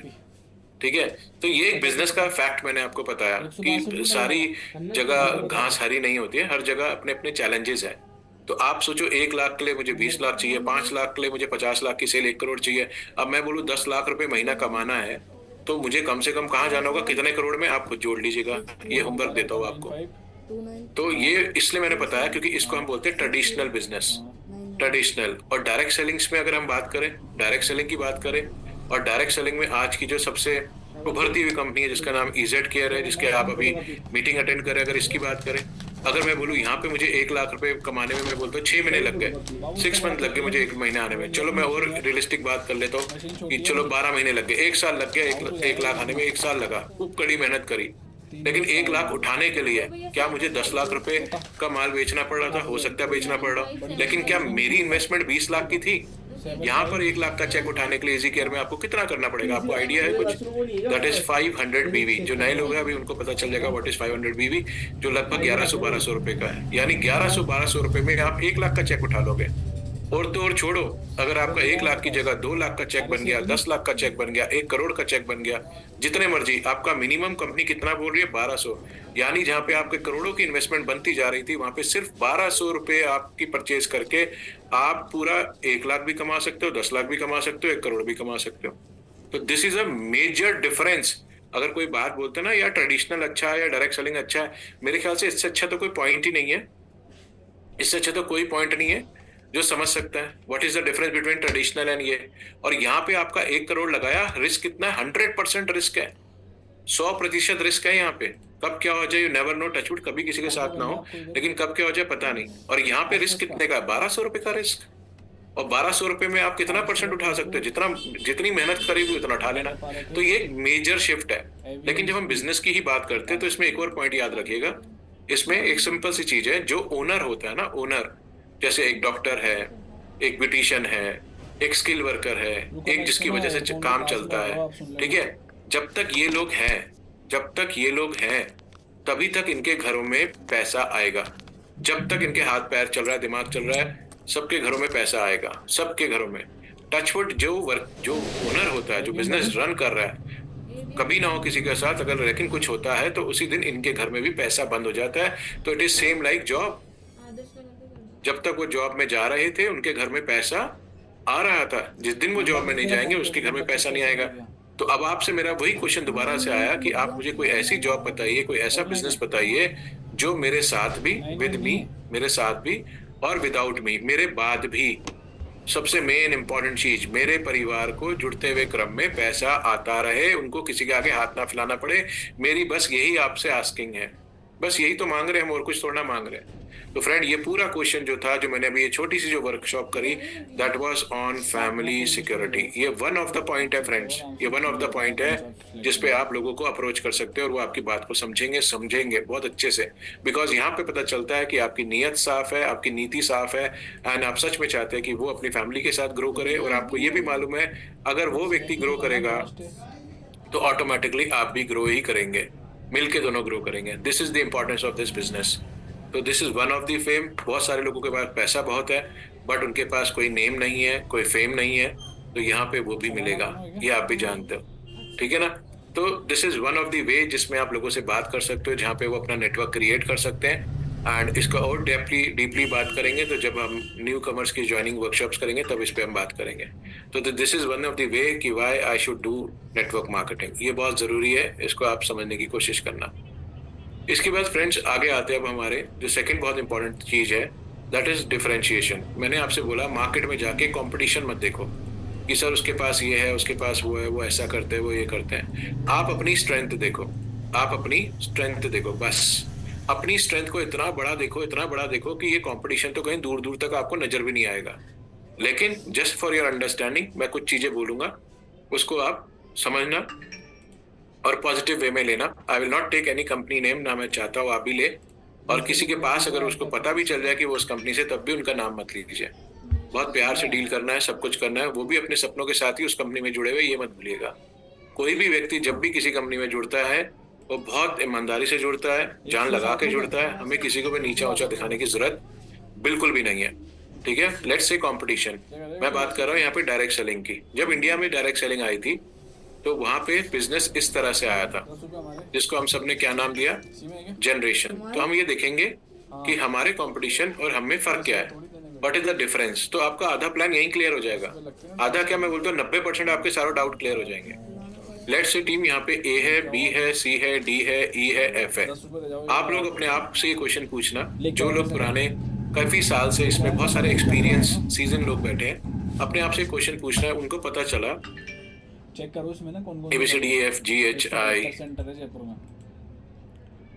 ठीक है। तो ये एक बिजनेस का फैक्ट मैंने आपको बताया कि सारी जगह घास हरी नहीं होती है, हर जगह अपने अपने चैलेंजेस है। तो आप सोचो 1 लाख के लिए मुझे 20 लाख चाहिए, 5 लाख के लिए मुझे 50 लाख की सेल, 1 करोड़ चाहिए। अब मैं बोलूँ 10 लाख रुपए महीना कमाना है, तो मुझे कम से कम कहाँ जाना होगा, कितने करोड़ में, आप खुद जोड़ लीजिएगा। ये होमवर्क देता हूँ आपको। तो ये इसलिए मैंने बताया क्योंकि इसको हम बोलते हैं ट्रेडिशनल बिजनेस, ट्रेडिशनल। और डायरेक्ट सेलिंग्स में अगर हम बात करें, डायरेक्ट सेलिंग की बात करें, और डायरेक्ट सेलिंग में आज की जो सबसे उभरती हुई कंपनी है जिसका नाम EZ Care है, जिसके आप अभी मीटिंग अटेंड करें, अगर इसकी बात करें, अगर मैं बोलूँ यहाँ पे मुझे 1 लाख रुपए कमाने में, मैं बोलता हूँ 6 महीने लग गए, 6 मंथ लग गए मुझे 1 महीने आने में। चलो मैं और रियलिस्टिक बात कर लेता हूँ कि चलो 12 महीने लग गए, 1 साल लग गया, 1 लाख आने में 1 साल लगा, खूब कड़ी मेहनत करी। लेकिन 1 लाख उठाने के लिए क्या मुझे 10 लाख रुपए का माल बेचना पड़ रहा था? हो सकता है बेचना पड़ रहा, लेकिन क्या मेरी इन्वेस्टमेंट 20 लाख की थी? यहाँ पर 1 लाख का चेक उठाने के लिए EZ Care में आपको कितना करना पड़ेगा? आपको आइडिया है कुछ? That is 500 BV। जो नए लोग हैं अभी उनको पता चल जाएगा व्हाट इज 500 BV, जो लगभग 1100-1200 रुपए का है। यानी 1100-1200 रुपए में आप 1 लाख का चेक उठा लोगे। और तो और छोड़ो, अगर आपका 1 लाख की जगह 2 लाख का चेक बन गया, 10 लाख का चेक बन गया, 1 करोड़ का चेक बन गया, जितने मर्जी, आपका मिनिमम कंपनी कितना बोल रही है? 1200। यानी जहां पे आपके करोड़ों की इन्वेस्टमेंट बनती जा रही थी, वहां पे सिर्फ 1200 रुपए आपकी परचेज करके आप पूरा 1 लाख भी कमा सकते हो, 10 लाख भी कमा सकते हो, 1 करोड़ भी कमा सकते हो। तो this is a major difference. अगर कोई बात बोलते ना या ट्रेडिशनल अच्छा है या डायरेक्ट सेलिंग अच्छा है, मेरे ख्याल से इससे अच्छा तो कोई पॉइंट ही नहीं है, इससे अच्छा तो कोई पॉइंट नहीं है। जो समझ सकता है what is the difference between traditional and ये। और यहाँ पे आपका 1 करोड़ लगाया, रिस्क कितना है? 100% रिस्क है, 100% रिस्क है यहाँ पे। कब क्या हो जाए यू नेवर नो, टचवुड कभी किसी के साथ ना हो, लेकिन कब क्या हो जाए पता नहीं। और यहाँ पे रिस्क कितने का है? 1200 रुपए का रिस्क। और 1200 रुपए में आप कितना परसेंट उठा सकते हो? जितना जितनी मेहनत करेगी उतना उठा लेना। तो ये एक मेजर शिफ्ट है। लेकिन जब हम बिजनेस की ही बात करते हैं तो इसमें एक और पॉइंट याद रखिएगा, इसमें एक सिंपल सी चीज है, जो ओनर होता है ना, ओनर, जैसे एक डॉक्टर है, एक ब्यूटिशियन है, एक स्किल वर्कर है, एक जिसकी वजह से काम चलता है, ठीक है, जब तक ये लोग हैं, जब तक ये लोग हैं तभी तक इनके घरों में पैसा आएगा। जब तक इनके हाथ पैर चल रहा है, दिमाग चल रहा है, सबके घरों में पैसा आएगा, सबके घरों में। टचवुड जो ओनर होता है, जो बिजनेस रन कर रहा है, कभी ना हो किसी के साथ अगर लेकिन कुछ होता है तो उसी दिन इनके घर में भी पैसा बंद हो जाता है। तो it is same like job. जब तक वो जॉब में जा रहे थे उनके घर में पैसा आ रहा था, जिस दिन वो जॉब में नहीं जाएंगे उसके घर में पैसा नहीं आएगा। तो अब आपसे मेरा वही क्वेश्चन दोबारा से आया कि आप मुझे कोई ऐसी जॉब बताइए, कोई ऐसा बिजनेस बताइए जो मेरे साथ भी, विद मी, मेरे साथ भी और विदाउट मी, मेरे बाद भी, सबसे मेन इंपॉर्टेंट चीज, मेरे परिवार को जुड़ते हुए क्रम में पैसा आता रहे, उनको किसी के आगे हाथ ना फैलाना पड़े। मेरी बस यही आपसे आस्किंग है, बस यही तो मांग रहे हैं हम, और कुछ थोड़ा मांग रहे हैं। तो फ्रेंड ये पूरा क्वेश्चन जो था, जो मैंने अभी ये छोटी सी जो वर्कशॉप करी, that was on family security. ये वन ऑफ द पॉइंट है फ्रेंड्स, ये वन ऑफ द पॉइंट है जिसपे आप लोगों को अप्रोच कर सकते हो और वो आपकी बात को समझेंगे बहुत अच्छे से। बिकॉज यहाँ पे पता चलता है कि आपकी नीयत साफ है, आपकी नीति साफ है, एंड आप सच में चाहते हैं कि वो अपनी फैमिली के साथ ग्रो करे। और आपको ये भी मालूम है अगर वो व्यक्ति ग्रो करेगा तो ऑटोमेटिकली आप भी ग्रो ही करेंगे, मिलके दोनों ग्रो करेंगे। This is the importance of this business. तो this is one of the fame. बहुत सारे लोगों के पास पैसा बहुत है बट उनके पास कोई नेम नहीं है, कोई फेम नहीं है, तो यहाँ पे वो भी मिलेगा, ये आप भी जानते हो, ठीक है ना। तो this is one of the वे जिसमें आप लोगों से बात कर सकते हो, जहाँ पे वो अपना नेटवर्क क्रिएट कर सकते हैं। एंड इसका और डीपली बात करेंगे तो जब हम न्यू कमर्स की ज्वाइनिंग वर्कशॉप्स करेंगे तब इस पे हम बात करेंगे। तो this is one of the way कि why I should do network marketing. ये बहुत जरूरी है, इसको आप समझने की कोशिश करना। इसके बाद फ्रेंड्स आगे आते हैं अब हमारे जो सेकंड बहुत इंपॉर्टेंट चीज है, दैट इज डिफरेंशिएशन। मैंने आपसे बोला मार्केट में जाके कंपटीशन मत देखो कि सर उसके पास ये है, उसके पास वो है, वो ऐसा करते हैं, वो ये करते हैं। आप अपनी स्ट्रेंथ देखो, आप अपनी स्ट्रेंथ देखो, बस अपनी स्ट्रेंथ को इतना बड़ा देखो, इतना बड़ा देखो कि ये कंपटीशन तो कहीं दूर दूर तक आपको नजर भी नहीं आएगा। लेकिन जस्ट फॉर योर अंडरस्टैंडिंग मैं कुछ चीजें बोलूंगा, उसको आप समझना और पॉजिटिव वे में लेना। I will not take any company name, ना मैं चाहता हूँ आप भी ले, और किसी के पास अगर उसको पता भी चल जाए कि वो उस कंपनी से, तब भी उनका नाम मत लीजिए। बहुत प्यार से डील करना है, सब कुछ करना है, वो भी अपने सपनों के साथ ही उस कंपनी में जुड़े हुए, ये मत भूलिएगा। कोई भी व्यक्ति जब भी किसी कंपनी में जुड़ता है वो बहुत ईमानदारी से जुड़ता है, जान लगा के जुड़ता है। हमें किसी को भी नीचा ऊंचा दिखाने की जरूरत बिल्कुल भी नहीं है, ठीक है। लेट्स से कंपटीशन, मैं बात कर रहा हूँ यहाँ पे डायरेक्ट सेलिंग की। जब इंडिया में डायरेक्ट सेलिंग आई थी तो वहां पे बिजनेस इस तरह से आया था, जिसको हम सबने क्या नाम दिया, जनरेशन। तो हम ये देखेंगे कि हमारे कंपटीशन और हमें फर्क क्या है, व्हाट इज द डिफरेंस। तो आपका आधा प्लान यहीं क्लियर हो जाएगा। आधा क्या, मैं बोलता हूँ 90% आपके सारे डाउट क्लियर हो जाएंगे। लेट्स से टीम यहाँ पे ए है, बी है, सी है, डी है, ई है, एफ है। आप लोग अपने आप से ये क्वेश्चन पूछना, जो लोग पुराने काफी साल से इसमें बहुत सारे एक्सपीरियंस सीजन लोग बैठे हैं, अपने आप से क्वेश्चन पूछना है। उनको पता चला चेक करो इसमें ना कौन कौन ABCDEFGHI सेंटर है जयपुर में,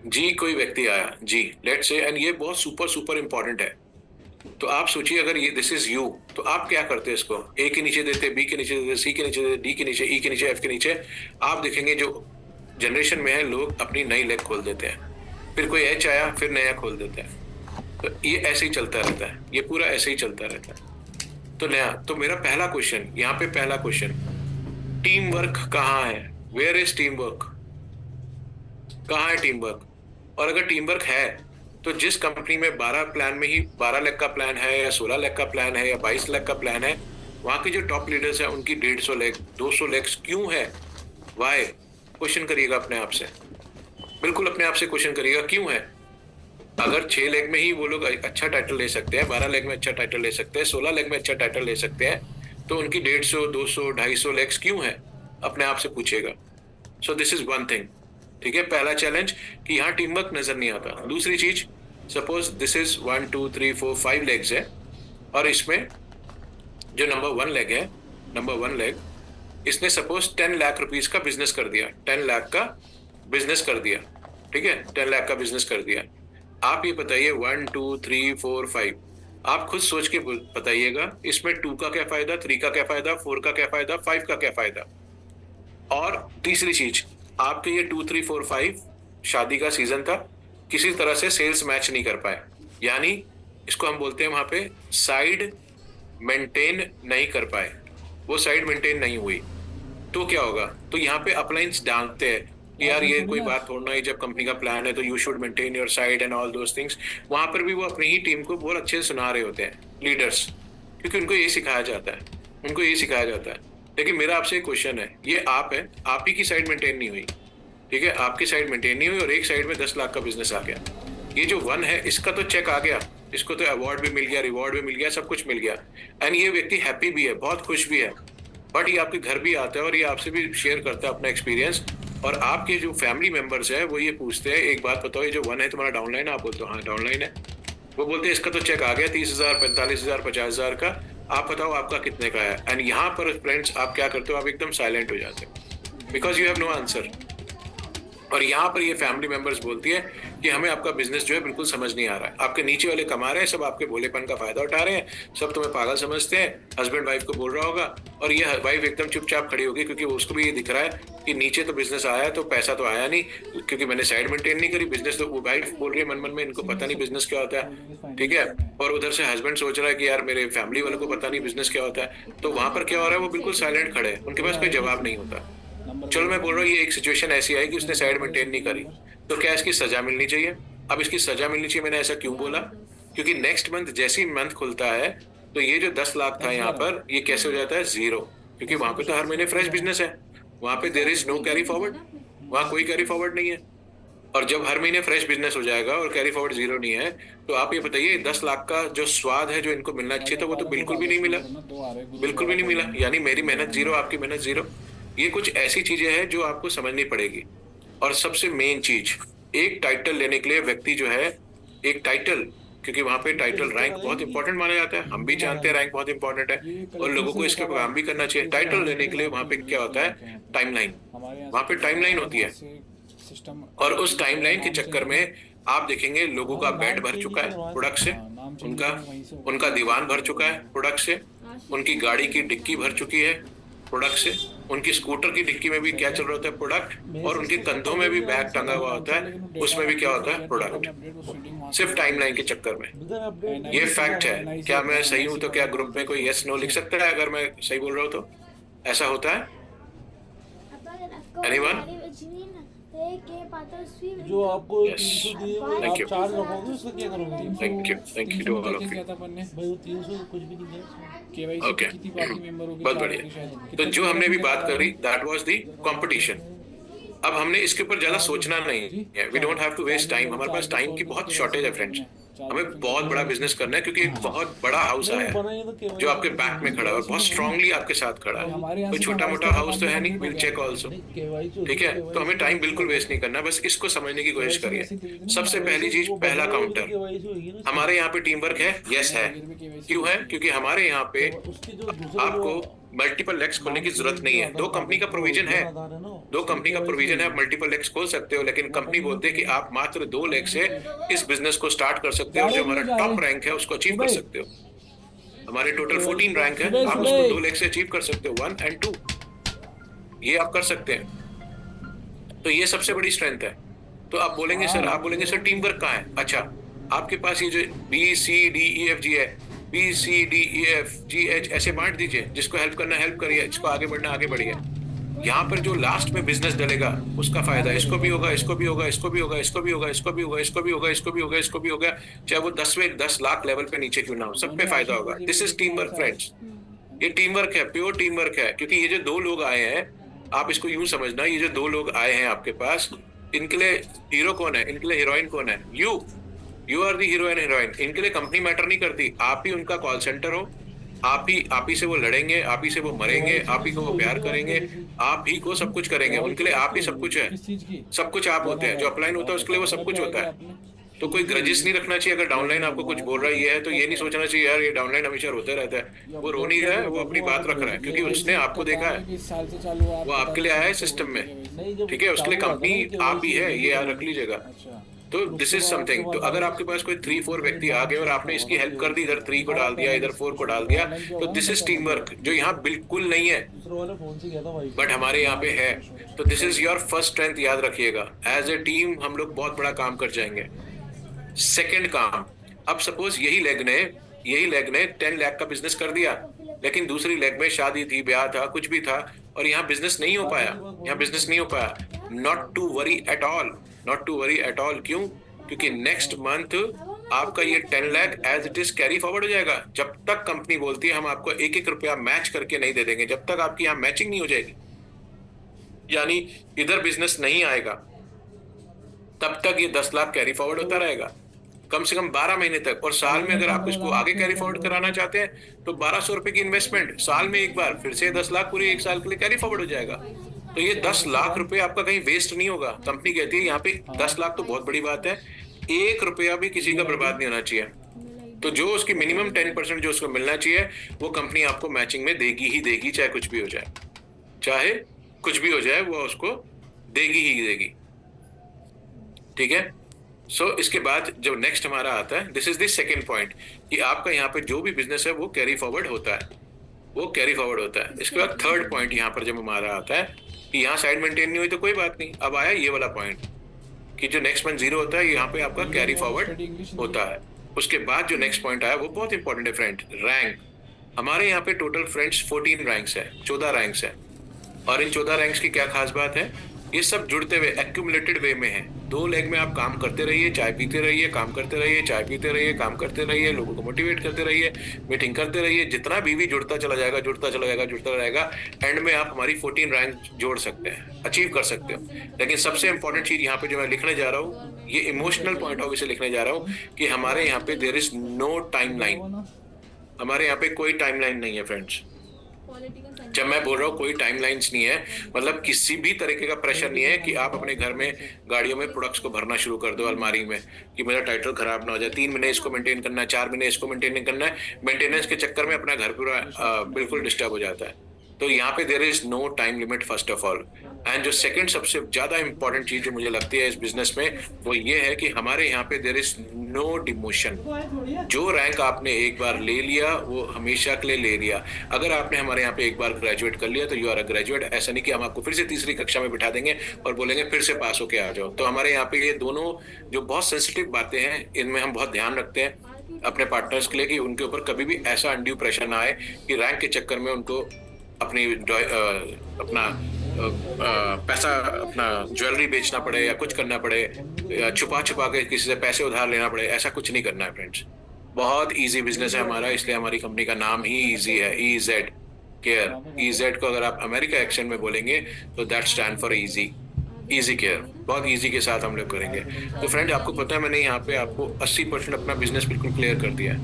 जी कोई व्यक्ति आया जी, लेट्स से, एंड ये बहुत सुपर इंपॉर्टेंट है। तो आप सोचिए अगर ये दिस इज यू, तो आप क्या करते हैं इसको, ए के नीचे देते, बी के नीचे देते, सी के नीचे देते, डी के नीचे, ई के नीचे, एफ के नीचे। आप देखेंगे जो जनरेशन में है लोग अपनी नई लेग खोल देते हैं, फिर कोई एच आया फिर नया खोल देते हैं। तो ये ऐसे ही चलता रहता है, ये पूरा ऐसे ही चलता रहता है। तो नया, तो मेरा पहला क्वेश्चन यहाँ पे, पहला क्वेश्चन, टीम वर्क कहाँ है, वेयर इज टीम वर्क, कहाँ है टीम वर्क। और अगर टीम वर्क है तो जिस कंपनी में 12 प्लान में ही 12 लाख का प्लान है या 16 लाख का प्लान है या 22 लाख का प्लान है, वहां के जो टॉप लीडर्स हैं उनकी 150 लाख 200 लाख क्यों है, वाई, क्वेश्चन करिएगा अपने आप से, बिल्कुल अपने आप से क्वेश्चन करिएगा क्यों है। अगर 6 लाख में ही वो लोग अच्छा टाइटल ले सकते हैं, 12 लाख में अच्छा टाइटल ले सकते हैं, 16 लाख में अच्छा टाइटल ले सकते हैं, तो उनकी 150, 200, 250 लाख क्यों है, अपने आप से पूछेगा। So this is one thing, ठीक है। पहला चैलेंज कि यहाँ टीम वर्क नजर नहीं आता। दूसरी चीज, सपोज दिस इज 1 2 3 4 5 लेग्स है और इसमें जो नंबर वन लेग इसने सपोज 10 लाख रुपीस का बिजनेस कर दिया, 10 लाख का बिजनेस कर दिया, ठीक है, 10 लाख का बिजनेस कर दिया। आप ये बताइए 1 2 3 4 5, आप खुद सोच के बताइएगा इसमें 2 का क्या फायदा, 3 का क्या फायदा, 4 का क्या फायदा, 5 का क्या फायदा। और तीसरी चीज, आपके ये 2 3 4 5 शादी का सीजन था, किसी तरह से सेल्स मैच नहीं कर पाए, यानी इसको हम बोलते हैं वहां पे साइड मेंटेन नहीं कर पाए, वो साइड मेंटेन नहीं हुई, तो क्या होगा? तो यहाँ पे अपलाइंस डालते हैं कि यार ये कोई बात थोड़ा है, जब कंपनी का प्लान है तो you should maintain your side and all those things. वहां पर भी वो अपनी ही टीम को बहुत अच्छे से सुना रहे होते हैं लीडर्स, क्योंकि उनको ये सिखाया जाता है, लेकिन मेरा आपसे एक क्वेश्चन है, ये आप है, आप ही की साइड मेंटेन नहीं हुई, ठीक है, आपकी साइड मेंटेन नहीं हुई और एक साइड में 10 लाख का बिजनेस आ गया। ये जो वन है इसका तो चेक आ गया, इसको तो अवार्ड भी मिल गया, रिवॉर्ड भी मिल गया, सब कुछ मिल गया, एंड ये व्यक्ति हैप्पी भी है, बहुत खुश भी है, बट ये आपके घर भी आता है और ये आपसे भी शेयर करता है अपना एक्सपीरियंस। और आपके जो फैमिली मेंबर्स है वो ये पूछते हैं, एक बात बताओ, ये जो वन है तुम्हारा डाउनलाइन है? आप बोलते हो हाँ डाउनलाइन है। वो बोलते हैं इसका तो चेक आ गया 30,000 45,000 50,000 का, आप बताओ आपका कितने का है? एंड यहाँ पर फ्रेंड्स आप क्या करते हो, आप एकदम साइलेंट हो जाते हो because you have no answer. और यहाँ पर ये फैमिली मेंबर्स बोलती है कि हमें आपका बिजनेस जो है बिल्कुल समझ नहीं आ रहा है, आपके नीचे वाले कमा रहे हैं, सब आपके भोलेपन का फायदा उठा रहे हैं, सब तुम्हें पागल समझते हैं, हस्बैंड वाइफ को बोल रहा होगा, और ये वाइफ एकदम चुपचाप खड़ी होगी क्योंकि उसको भी ये दिख रहा है कि नीचे तो बिजनेस आया तो पैसा तो आया नहीं, क्योंकि मैंने साइड मेंटेन नहीं करी, बिजनेस तो वो वाइफ बोल रही है मन मन में, इनको पता नहीं बिजनेस क्या होता है, ठीक है। और उधर से हस्बैंड सोच रहा है कि यार मेरे फैमिली वालों को पता नहीं बिजनेस क्या होता है, तो वहां पर क्या हो रहा है, वो बिल्कुल साइलेंट खड़े हैं, उनके पास कोई जवाब नहीं होता। चलो मैं बोल रहा हूँ ये एक सिचुएशन ऐसी आई कि उसने साइड मेंटेन नहीं करी, तो क्या इसकी सजा मिलनी चाहिए? अब इसकी सजा मिलनी चाहिए, मैंने ऐसा क्यों बोला, क्योंकि नेक्स्ट मंथ जैसे ही मंथ खुलता है तो ये जो 10 लाख था यहाँ पर, ये कैसे हो जाता है जीरो, क्योंकि वहां पे तो हर महीने फ्रेश बिजनेस है, वहां पे there is no carry forward, वहां कोई कैरी फॉरवर्ड नहीं है। और जब हर महीने फ्रेश बिजनेस हो जाएगा और कैरी फॉरवर्ड जीरो नहीं है, तो आप ये बताइए 10 लाख का जो स्वाद है जो इनको मिलना चाहिए था वो तो बिल्कुल भी नहीं मिला, बिल्कुल भी नहीं मिला, यानी मेरी मेहनत जीरो, आपकी मेहनत जीरो। ये कुछ ऐसी चीजें हैं जो आपको समझनी पड़ेगी। और सबसे मेन चीज, एक टाइटल लेने के लिए व्यक्ति जो है, एक टाइटल, क्योंकि वहां पे टाइटल रैंक बहुत इंपॉर्टेंट माना जाता है, हम भी जानते हैं रैंक बहुत इंपॉर्टेंट है और लोगों को इसके काम भी करना चाहिए। टाइटल लेने के लिए वहां पे क्या होता है, टाइमलाइन, वहां पे टाइमलाइन होती है, और उस टाइमलाइन के चक्कर में आप देखेंगे लोगों का बेड भर चुका है प्रोडक्ट से, उनका दीवान भर चुका है प्रोडक्ट से, उनकी गाड़ी की डिक्की भर चुकी है प्रोडक्ट से, उनकी स्कूटर की डिक्की में भी क्या चल रहा होता है, प्रोडक्ट, और उनके कंधों में भी बैग टंगा हुआ होता है, उसमें भी क्या होता है, प्रोडक्ट, सिर्फ टाइमलाइन के चक्कर में। ये फैक्ट है। क्या मैं सही हूं तो क्या ग्रुप में कोई यस नो लिख सकता है अगर मैं सही बोल रहा हूं तो? ऐसा होता है? एनीवन? जो आपको Yes. 300 दिए वो Thank आप you. चार्ज रखोगे, उसका क्या करोगे? Thank you to all of you. भाई वो 300 कुछ भी नहीं दिया। ओके, बहुत बढ़िया। तो जो हमने भी बात करी दैट वाज द कंपटीशन। अब हमने इसके ऊपर ज्यादा सोचना नहीं है, we don't have to waste time, हमारे पास टाइम की बहुत शॉर्टेज है फ्रेंड्स। हमें बहुत बड़ा बिजनेस करना है क्योंकि एक बहुत बड़ा हाउस आया है जो आपके बैक में खड़ा है और बहुत स्ट्रांगली आपके साथ खड़ा है, कोई छोटा मोटा हाउस तो है नहीं, विल चेक ऑल्सो, ठीक है। तो हमें टाइम बिल्कुल वेस्ट नहीं करना, बस इसको समझने की कोशिश करिए। सबसे पहली चीज, पहला काउंटर, हमारे यहाँ पे टीम वर्क है, यस है। क्यों है? क्योंकि हमारे यहाँ पे आपको मल्टीपल लेग्स खोलने की जरूरत नहीं है, दो कंपनी का प्रोविजन है, दो कंपनी का प्रोविजन है, आप मल्टीपल लेग्स खोल सकते हो, लेकिन कंपनी बोलते हैं कि आप मात्र 2 लेग से इस बिजनेस को स्टार्ट कर सकते हो, जो हमारा टॉप रैंक है उसको अचीव कर सकते हो। हमारे टोटल 14 रैंक है, आप उसको 2 लेग से अचीव कर सकते हो, 1 और 2, ये आप कर सकते हैं। तो ये सबसे बड़ी स्ट्रेंथ है। तो आप बोलेंगे सर टीम वर्क कहाँ है? अच्छा, आपके पास ये जो BCDEFG है, BCDEFGH ऐसे बांट दीजिए, जिसको हेल्प करना हेल्प करिए, जिसको आगे बढ़ना आगे बढ़िए। यहाँ पर जो लास्ट में बिजनेस डलेगा उसका फायदा इसको भी होगा, इसको भी होगा, इसको भी होगा, इसको भी होगा, इसको भी होगा, इसको भी होगा, इसको भी होगा, इसको भी होगा, चाहे वो 10 लाख लेवल पे नीचे क्यों ना हो, सब पे फायदा होगा। This is team work friends, ये टीम वर्क है, प्योर टीम वर्क है। क्योंकि ये जो 2 लोग आए हैं, आप इसको यूं समझना, ये जो 2 लोग आए हैं आपके पास, इनके लिए हीरो कौन है, इनके लिए हीरोइन कौन है? You are the hero and heroine. इनके लिए कंपनी मैटर नहीं करती, आप ही उनका कॉल सेंटर हो, आप ही से वो लड़ेंगे, आप ही से वो मरेंगे, आप ही को वो प्यार करेंगे, आप ही को सब कुछ करेंगे, उनके लिए आप ही सब कुछ है, सब कुछ आप होते हैं। जो अपलाइन होता है उसके लिए वो सब कुछ होता है, तो कोई ग्रजेस नहीं रखना चाहिए। अगर डाउनलाइन आपको कुछ बोल रहा है ये है, तो ये नहीं सोचना चाहिए यार ये डाउनलाइन हमेशा रोता रहता है, वो रो नहीं रहा है, वो अपनी बात रख रहा है, क्योंकि उसने आपको देखा है, कि इस साल से चालू हुआ, वो आपके लिए आया है सिस्टम में, नहीं, जब ठीक है, उसके लिए चालू हुआ था कंपनी ना, आप भी है, ये याद रख लीजिएगा। अच्छा तो दिस इज समथिंग। तो अगर आपके पास कोई 3-4 व्यक्ति आ गए और आपने इसकी हेल्प कर दी, इधर 3 को डाल दिया, इधर 4 को डाल दिया, तो दिस इज टीम वर्क, जो यहाँ बिल्कुल नहीं है, दूसरे वाले फोन से गया था भाई। बट हमारे यहाँ पे है। तो this is your first strength, याद रखिएगा। एज ए टीम हम लोग बहुत बड़ा काम कर जाएंगे। सेकंड काम, अब सपोज यही लेग ने 10 लाख का बिजनेस कर दिया, लेकिन दूसरी लेग में शादी थी, ब्याह था, कुछ भी था, और यहाँ बिजनेस नहीं हो पाया, यहाँ बिजनेस नहीं हो पाया। Not to worry at all, not to worry at all. क्यों? क्योंकि नेक्स्ट मंथ आपका ये 10 lakh as it is carry forward हो जाएगा। जब तक कंपनी बोलती है हम आपको 1-1 रुपया मैच करके नहीं दे देंगे, जब तक आपकी यहाँ मैचिंग नहीं हो जाएगी, यानी इधर बिजनेस नहीं आएगा, तब तक ये 10 लाख कैरी फॉरवर्ड होता रहेगा, कम से कम 12 महीने तक। और साल में अगर आप इसको आगे कैरी फॉरवर्ड कराना चाहते हैं तो 1200 रुपए की इन्वेस्टमेंट, साल में एक बार, फिर से 10 लाख पूरे 1 साल के लिए कैरी फॉरवर्ड हो जाएगा। तो ये 10 लाख रुपए आपका कहीं वेस्ट नहीं होगा। कंपनी कहती है यहाँ पे 10 लाख तो बहुत बड़ी बात है, 1 रुपया भी किसी का बर्बाद नहीं होना चाहिए। तो जो उसकी मिनिमम 10% जो उसको मिलना चाहिए, वो कंपनी आपको मैचिंग में देगी ही देगी, चाहे कुछ भी हो जाए, चाहे कुछ भी हो जाए, वो उसको देगी ही देगी, ठीक है। सो इसके बाद जब नेक्स्ट हमारा आता है, this is the second point, कि आपका यहाँ पे जो भी बिजनेस है वो कैरी फॉरवर्ड होता है, वो कैरी फॉरवर्ड होता है। इसके बाद थर्ड पॉइंट यहाँ पर जब हमारा आता है कि यहाँ साइड मेंटेन नहीं हुई तो कोई बात नहीं, अब आया ये वाला पॉइंट कि जो नेक्स्ट मंथ 0 होता है, यहाँ पे आपका कैरी फॉरवर्ड होता है। उसके बाद जो नेक्स्ट पॉइंट आया वो बहुत इंपॉर्टेंट है फ्रेंड, रैंक। हमारे यहाँ पे टोटल फ्रेंड्स 14 रैंक्स है, 14 रैंक्स है। और इन 14 रैंक्स की क्या खास बात है, ये सब जुड़ते हुए एक्यूमुलेटेड वे में है। 2 लेग में आप काम करते रहिए, चाय पीते रहिए, काम करते रहिए, चाय पीते रहिए, काम करते रहिए, लोगों को मोटिवेट करते रहिए, मीटिंग करते रहिए, जितना बीवी जुड़ता चला जाएगा, जुड़ता चला जाएगा, जुड़ता रहेगा, एंड में आप हमारी 14 रैंक जोड़ सकते हैं, अचीव कर सकते हो। लेकिन सबसे इंपॉर्टेंट चीज यहाँ पे जो मैं लिखने जा रहा हूँ, ये इमोशनल पॉइंट ऑफ व्यू से लिखने जा रहा हूँ कि हमारे यहाँ पे देयर इज नो टाइमलाइन, हमारे यहाँ पे कोई टाइमलाइन नहीं है फ्रेंड्स। जब मैं बोल रहा हूँ कोई टाइमलाइंस नहीं है, मतलब किसी भी तरीके का प्रेशर नहीं है कि आप अपने घर में गाड़ियों में प्रोडक्ट्स को भरना शुरू कर दो अलमारी में कि मेरा टाइटल खराब ना हो जाए, 3 महीने इसको मेंटेन करना है, 4 महीने इसको मेंटेन करना है। मेंटेनेंस के चक्कर में अपना घर पूरा बिल्कुल डिस्टर्ब हो जाता है। तो यहाँ पे there is no time limit first of all. And जो सेकंड सबसे ज्यादा इंपॉर्टेंट चीज जो मुझे लगती है इस बिजनेस में, वो ये है कि हमारे यहाँ पे देयर इज नो डिमोशन। जो रैंक आपने एक बार ले लिया वो हमेशा के लिए ले लिया। अगर आपने हमारे यहाँ पे एक बार ग्रेजुएट कर लिया तो यू आर अ ग्रेजुएट। ऐसा नहीं कि हम आपको फिर से तीसरी कक्षा में बिठा देंगे और बोलेंगे फिर से पास होके आ जाओ। तो हमारे यहाँ पे ये दोनों जो बहुत सेंसिटिव बातें हैं, इनमें हम बहुत ध्यान रखते हैं अपने पार्टनर्स के लिए कि उनके ऊपर कभी भी ऐसा अनड्यू प्रेशर ना आए कि रैंक के चक्कर में उनको अपनी अपना पैसा, अपना ज्वेलरी बेचना पड़े या कुछ करना पड़े, या छुपा के किसी से पैसे उधार लेना पड़े। ऐसा कुछ नहीं करना है फ्रेंड्स। बहुत इजी बिजनेस है हमारा, इसलिए हमारी कंपनी का नाम ही इजी है, EZ केयर। EZ को अगर आप अमेरिका एक्सेंट में बोलेंगे तो that stand for easy care. बहुत इजी के साथ हम लोग करेंगे। तो फ्रेंड्स आपको पता है मैंने यहाँ पे आपको 80% अपना बिजनेस बिल्कुल क्लियर कर दिया है,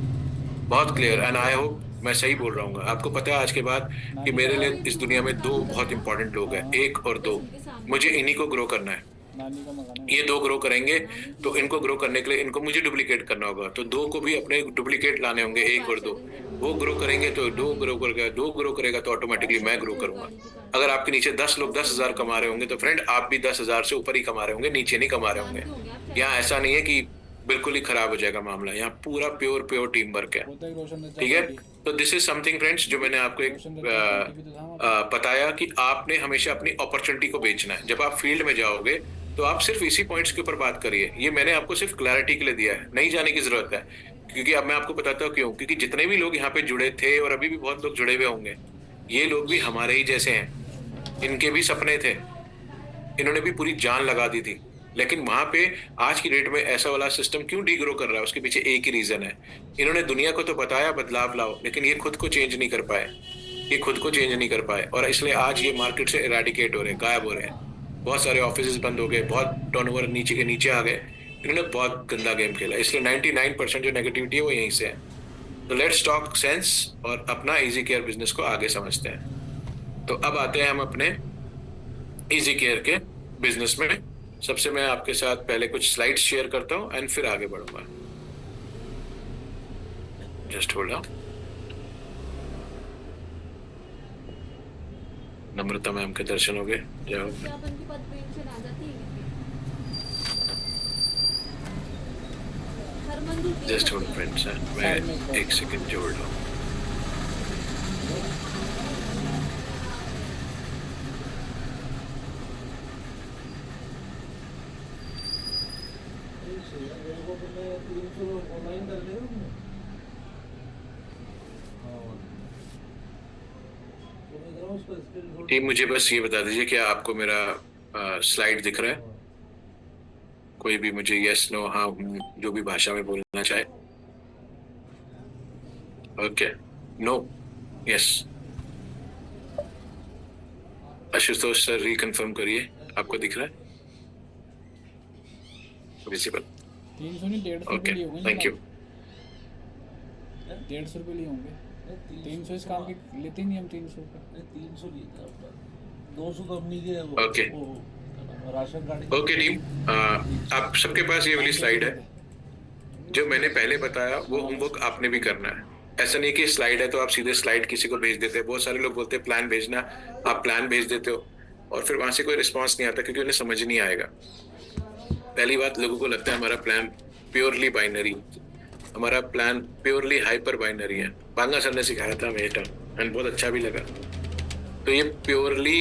बहुत क्लियर। एंड आई होप मैं सही बोल रहा हूँ। आपको पता है आज के बाद कि मेरे लिए इस दुनिया में 2 बहुत इंपॉर्टेंट लोग हैं, 1 और 2। मुझे इन्हीं को ग्रो करना है। नानी का मकान है। ये 2 ग्रो करेंगे तो इनको ग्रो करने के लिए इनको मुझे डुप्लीकेट करना होगा, तो 2 को भी अपने डुप्लीकेट लाने होंगे, 1 और 2। वो ग्रो करेंगे तो 2 ग्रो करेगा, 2 ग्रो करेगा तो ऑटोमेटिकली मैं ग्रो करूंगा। अगर आपके नीचे 10 लोग 10,000 कमा रहे होंगे तो फ्रेंड आप भी 10,000 से ऊपर ही कमा रहे होंगे, नीचे नहीं कमा रहे होंगे। यहाँ ऐसा नहीं है कि बिल्कुल ही खराब हो जाएगा मामला, यहाँ पूरा प्योर टीम वर्क है, होता है रोशन ने ठीक है। तो दिस इज समथिंग फ्रेंड्स जो मैंने आपको एक बताया कि आपने हमेशा अपनी अपॉर्चुनिटी को बेचना है। जब आप फील्ड में जाओगे तो आप सिर्फ इसी पॉइंट्स के ऊपर बात करिए। ये मैंने आपको सिर्फ क्लैरिटी के लिए दिया है, नहीं जाने की जरूरत है। क्योंकि अब मैं आपको बताता हूँ क्यों, क्योंकि जितने भी लोग यहाँ पे जुड़े थे और अभी भी बहुत लोग जुड़े हुए होंगे, ये लोग भी हमारे ही जैसे हैं। इनके भी सपने थे, इन्होंने भी पूरी जान लगा दी थी, लेकिन वहां पे आज की डेट में ऐसा वाला सिस्टम क्यों डिग्रो कर रहा है, उसके पीछे एक ही रीजन है। इन्होंने दुनिया को तो बताया बदलाव लाओ, लेकिन ये खुद को चेंज नहीं कर पाए, ये खुद को चेंज नहीं कर पाए, और इसलिए आज ये मार्केट से इरेडिकेट हो रहे हैं, गायब हो रहे हैं। बहुत सारे ऑफिस बंद हो गए, बहुत टर्नओवर नीचे के नीचे आ गए। इन्होंने बहुत गंदा गेम खेला, इसलिए 99% जो नेगेटिविटी है वो यहीं से है। तो लेट्स टॉक सेंस और अपना इजी केयर बिजनेस को आगे समझते हैं। तो अब आते हैं हम अपने इजी केयर के बिजनेस में सबसे मैं आपके साथ पहले कुछ स्लाइड्स शेयर करता हूँ एंड फिर आगे बढ़ूंगा। Just hold on. Namrata ma'am के दर्शन हो गए। जाओ। क्या अपन की पद पेंशन आ जाती है? हरमंदू दे जस्ट सकते होल्ड हैं। फ्रेंड्स, मैं एक सेकंड जोड़ लूँ। मेरे को तुमने 300 ऑनलाइन कर दिया तुमने? हाँ। तो मैं कह रहा हूँ उसका स्क्रीनशॉट। टीम मुझे बस ये बता दीजिए कि आपको मेरा स्लाइड दिख रहा है? कोई भी मुझे यस नो हाँ जो भी भाषा में बोलना चाहे। Okay, no, yes. Ashutosh sir reconfirm करिए, आपको दिख रहा है? विजिबल। 300 नहीं 150 ओके, रुपये लिए होंगे। Thank you. 150 रुपये लिए होंगे। 300 इस काम के लेते ही नहीं हम 300 रुपये। 300 लिए था अपना। 200 तो अपनी के ओके। वो राशन कार्ड। ओके टीम, आप सबके पास ये वाली स्लाइड है। जो मैंने पहले बताया वो होमवर्क आपने भी करना है। ऐसा नहीं कि स्लाइड है तो आप सीधे स्लाइड किसी को भेज देते हैं। बहुत सारे लोग बोलते हैं प्लान भेजना, आप प्लान भेज देते हो और फिर वहां से कोई रिस्पांस नहीं आता क्योंकि उन्हें समझ नहीं आएगा। पहली बात, लोगों को लगता है हमारा प्लान प्योरली बाइनरी, हमारा प्लान प्योरली हाइपर बाइनरी है। बांगा सर ने सिखाया था हमें ये टर्म एंड बहुत अच्छा भी लगा। तो ये प्योरली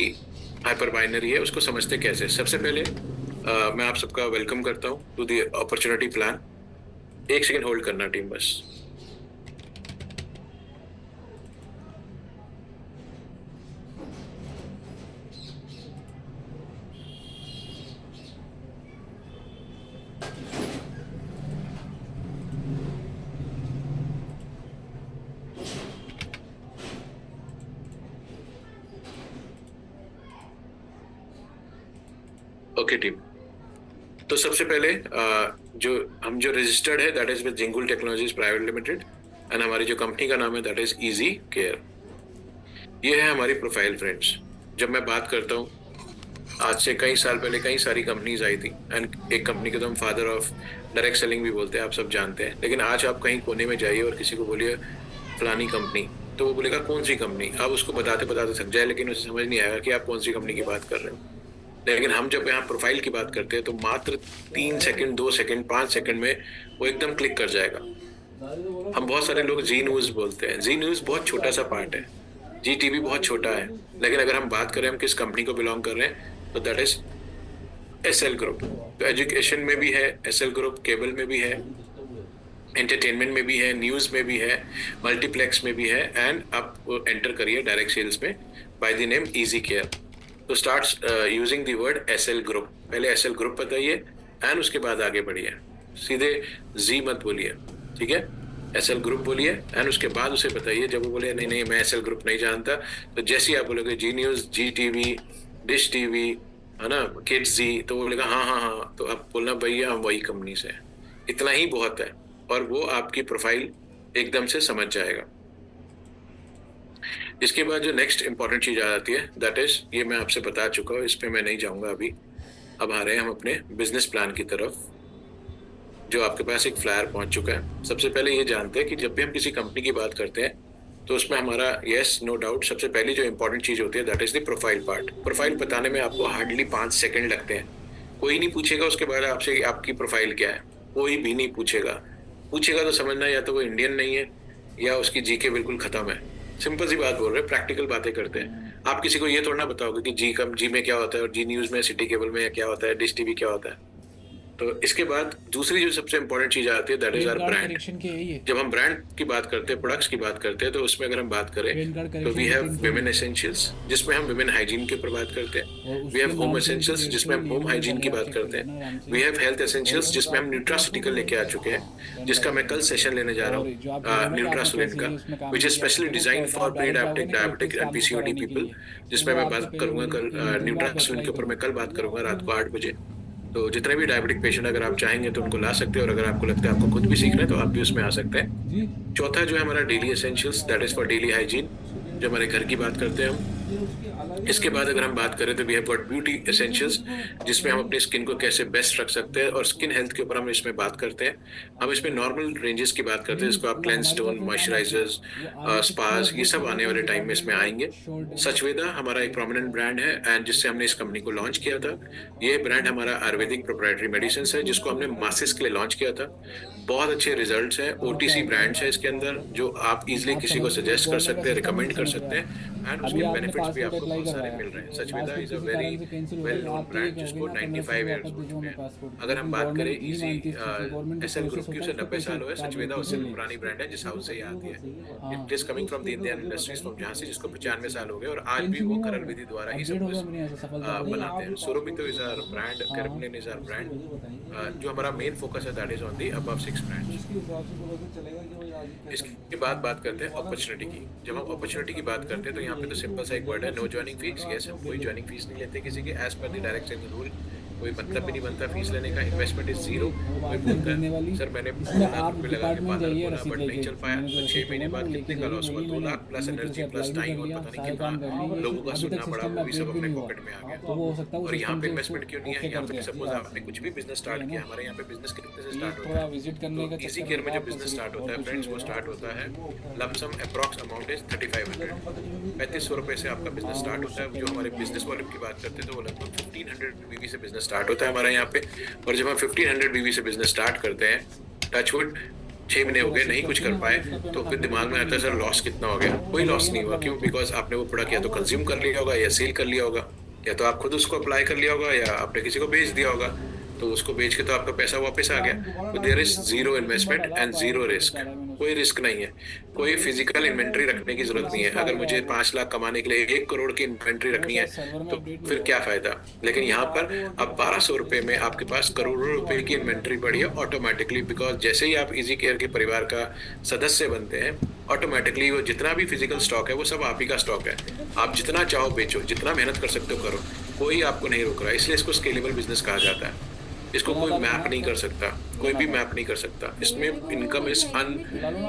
हाइपर बाइनरी है, उसको समझते कैसे? सबसे पहले मैं आप सबका वेलकम करता हूँ टू द अपॉर्चुनिटी प्लान। एक सेकंड होल्ड करना टीम बस। ओके टीम, तो सबसे पहले जो रजिस्टर्ड है that is with Jingul technologies private limited and हमारी जो कंपनी का नाम है दैट इज इजी केयर। ये है हमारी प्रोफाइल फ्रेंड्स। जब मैं बात करता हूँ, आज से कई साल पहले कई सारी कंपनीज आई थी एंड एक कंपनी को तो हम फादर ऑफ डायरेक्ट सेलिंग भी बोलते हैं, आप सब जानते हैं। लेकिन आज आप कहीं कोने में जाइए और किसी को बोलिए फलानी कंपनी, तो वो बोलेगा कौन सी कंपनी। आप उसको बताते बताते थक जाए लेकिन उसे समझ नहीं आएगा कि आप कौन सी कंपनी की बात कर रहे हो। लेकिन हम जब यहाँ प्रोफाइल की बात करते हैं तो मात्र 3 सेकंड, 2 सेकंड, 5 सेकंड में वो एकदम क्लिक कर जाएगा। हम बहुत सारे लोग जी न्यूज़ बोलते हैं। जी न्यूज़ बहुत छोटा सा पार्ट है, जी टीवी बहुत छोटा है। लेकिन अगर हम बात करें हम किस कंपनी को बिलोंग कर रहे हैं तो दैट इज एसएल ग्रुप। तो एजुकेशन में भी है एसएल ग्रुप, केबल में भी है, एंटरटेनमेंट में भी है, न्यूज़ में भी है, मल्टीप्लेक्स में भी है एंड आप एंटर करिए डायरेक्ट सेल्स में by the name easy care. तो start using the word SL group. पहले एसएल ग्रुप बताइए एंड उसके बाद आगे बढ़िए। सीधे जी मत बोलिए, ठीक है? एसएल ग्रुप बोलिए एंड उसके बाद उसे बताइए। जब वो बोले नहीं नहीं मैं एसएल ग्रुप नहीं जानता, तो जैसे ही आप बोलोगे जी न्यूज़, जी टीवी, डिश टीवी, है ना, किड्स जी, तो वो बोलेगा हाँ हाँ हाँ, तो आप बोलना भैया हम वही कंपनी से हैं। इतना ही बहुत है और वो आपकी प्रोफाइल एकदम से समझ जाएगा। इसके बाद जो नेक्स्ट इंपॉर्टेंट चीज़ आ जाती है दैट इज, ये मैं आपसे बता चुका हूँ, इस पे मैं नहीं जाऊँगा अभी। अब आ रहे हैं हम अपने बिजनेस प्लान की तरफ, जो आपके पास एक फ्लायर पहुंच चुका है। सबसे पहले ये जानते हैं कि जब भी हम किसी कंपनी की बात करते हैं तो उसमें हमारा यस नो डाउट सबसे पहली जो इंपॉर्टेंट चीज़ होती है that is the profile part. Profile बताने में आपको हार्डली 5 सेकंड लगते हैं। कोई नहीं पूछेगा उसके बाद आपसे आपकी प्रोफाइल क्या है, कोई भी नहीं पूछेगा। पूछेगा तो समझना या तो वो इंडियन नहीं है या उसकी जीके बिल्कुल खत्म है। सिंपल सी बात बोल रहे हैं, प्रैक्टिकल बातें करते हैं। आप किसी को ये थोड़ा ना बताओगे कि जी में क्या होता है और जी न्यूज़ में, सिटी केबल में क्या होता है, डिश टीवी क्या होता है। तो इसके बाद दूसरी जो सबसे इंपॉर्टेंट चीज आती है that is our brand. Correction के यही है। जब हम ब्रांड की बात करते हैं, प्रोडक्ट्स की बात करते हैं, तो उसमें अगर हम बात करें तो वी हैव विमेन एसेंशियल्स जिसमें हम विमेन हाइजीन के ऊपर बात करते हैं। वी हैव होम एसेंशियल्स जिसमें हम होम हाइजीन की बात करते हैं। वी हैव हेल्थ एसेंशियल्स जिसमें हम न्यूट्रास्यूटिकल लेके आ चुके हैं, जिसका मैं कल सेशन लेने जा रहा हूँ न्यूट्रासुलिन का, which is specially design for pre diabetic, diabetic and PCOD people, जिसमें मैं बात करूंगा कल न्यूट्रासुलिन के ऊपर मैं कल बात करूंगा रात को 8 बजे। तो जितने भी डायबिटिक पेशेंट अगर आप चाहेंगे तो उनको ला सकते हैं और अगर आपको लगता है आपको खुद भी सीखना है तो आप भी उसमें आ सकते हैं। चौथा जो है हमारा daily essentials that is for daily hygiene, जो हमारे घर की बात करते हैं हम। इसके बाद अगर हम बात करें तो we have got beauty essentials, जिसमें हम अपनी स्किन को कैसे बेस्ट रख सकते हैं, और स्किन हेल्थ के ऊपर हम इसमें बात करते हैं। हम इसमें नॉर्मल रेंजेस की बात करते हैं, जिसको आप क्लेंस टोन, मॉइस्चराइजर्स, स्पास, ये सब आने वाले टाइम में इसमें आएंगे। सचवेदा हमारा एक प्रोमिनेंट ब्रांड है, एंड जिससे हमने इस कंपनी को लॉन्च किया था। ये ब्रांड हमारा आयुर्वेदिक प्रोप्राइटरी मेडिसिन है, जिसको हमने मासिस के लिए लॉन्च किया था। बहुत अच्छे रिजल्ट्स हैं। ओटीसी ब्रांड्स है इसके अंदर, जो आप इजीली किसी को सजेस्ट कर सकते हैं, रिकमेंड कर सकते हैं, एंड उसके बेनिफिट्स भी आपको बहुत सारे मिल रहे हैं। Sachveda is a very well known brand, जिसको 95 ईयर्स हो चुके हैं। अगर हम बात करें इजी एसएल ग्रुप की, उसे 90 साल हुए। सचवेदा उससे पुरानी ब्रांड है, जिस हाउस से ये आती है। It is coming from the Indian industries, from जहाँ से, जिसको 95 साल हो गए, और आज भी वो करल विधि द्वारा ही सब कुछ बनाते हैं। सोरोमितो इज आवर ब्रांड, कैरबिनिन इज आवर ब्रांड। जो हमारा मेन फोकस है that is on the above 6 brands. इसके बाद बात करते हैं अपॉर्चुनिटी की। जब हम अपॉर्चुनिटी की बात करते हैं तो यहाँ पे तो सिंपल सा एक वर्ड है, नो ज्वाइनिंग फीस। यस, हम कोई ज्वाइनिंग फीस नहीं लेते किसी के, as per the direct selling rule. कोई मतलब भी नहीं बनता फीस लेने का। Investment is zero. कोई बोलता है सर मैंने 2 लाख रुपए लगा के पार्लर खोला बट नहीं चल पाया, तो 6 महीने बाद कितने का लॉस हुआ? 2 lakh plus energy plus time, और पता नहीं कितना लोगों का सुनना पड़ा, वो भी सब अपने पॉकेट में आ गया। और यहाँ पे इन्वेस्टमेंट क्यों नहीं है? यहाँ पे सपोज आपने कुछ भी बिजनेस स्टार्ट किया, हमारे यहाँ पे बिजनेस कितने से स्टार्ट होता है? तो इजी केयर में जो बिजनेस स्टार्ट होता है फ्रेंड्स, वो स्टार्ट होता है लमसम अप्रॉक्स अमाउंट इज 3500, 3500 रुपए से आपका बिजनेस स्टार्ट होता है। जो हमारे बिजनेस वॉल्यूम की बात करते हैं तो वो लगभग 1500 बीवी से बिजनेस स्टार्ट होता है हमारे यहाँ पे। और जब हम 1500 बीवी से बिजनेस स्टार्ट करते हैं, टचवुड 6 महीने हो गए नहीं कुछ कर पाए, तो फिर दिमाग में आता है सर लॉस कितना हो गया? कोई लॉस नहीं हुआ। क्यों? बिकॉज आपने वो प्रोडक्ट या तो कंज्यूम कर लिया होगा, या सेल कर लिया होगा, या तो आप खुद उसको अप्लाई कर लिया होगा, या आपने किसी को बेच दिया होगा, तो उसको बेच के तो आपका पैसा वापस आ गया। तो there is zero investment and zero risk. कोई रिस्क नहीं है, कोई फिजिकल इन्वेंट्री रखने की जरूरत नहीं है। अगर मुझे 5 लाख कमाने के लिए 1 करोड़ की इन्वेंट्री रखनी है तो फिर क्या फायदा? लेकिन यहाँ पर अब 1200 रुपए में आपके पास करोड़ों रुपए की इन्वेंट्री पड़ी है ऑटोमेटिकली, बिकॉज जैसे ही आप इजी केयर के परिवार का सदस्य बनते हैं, ऑटोमेटिकली वो जितना भी फिजिकल स्टॉक है वो सब आप ही का स्टॉक है। आप जितना चाहो बेचो, जितना मेहनत कर सकते हो करो, कोई आपको नहीं रोक रहा। इसलिए इसको स्केलेबल बिजनेस कहा जाता है। इसको कोई मैप नहीं कर सकता, कोई भी मैप नहीं कर सकता। इसमें इनकम इज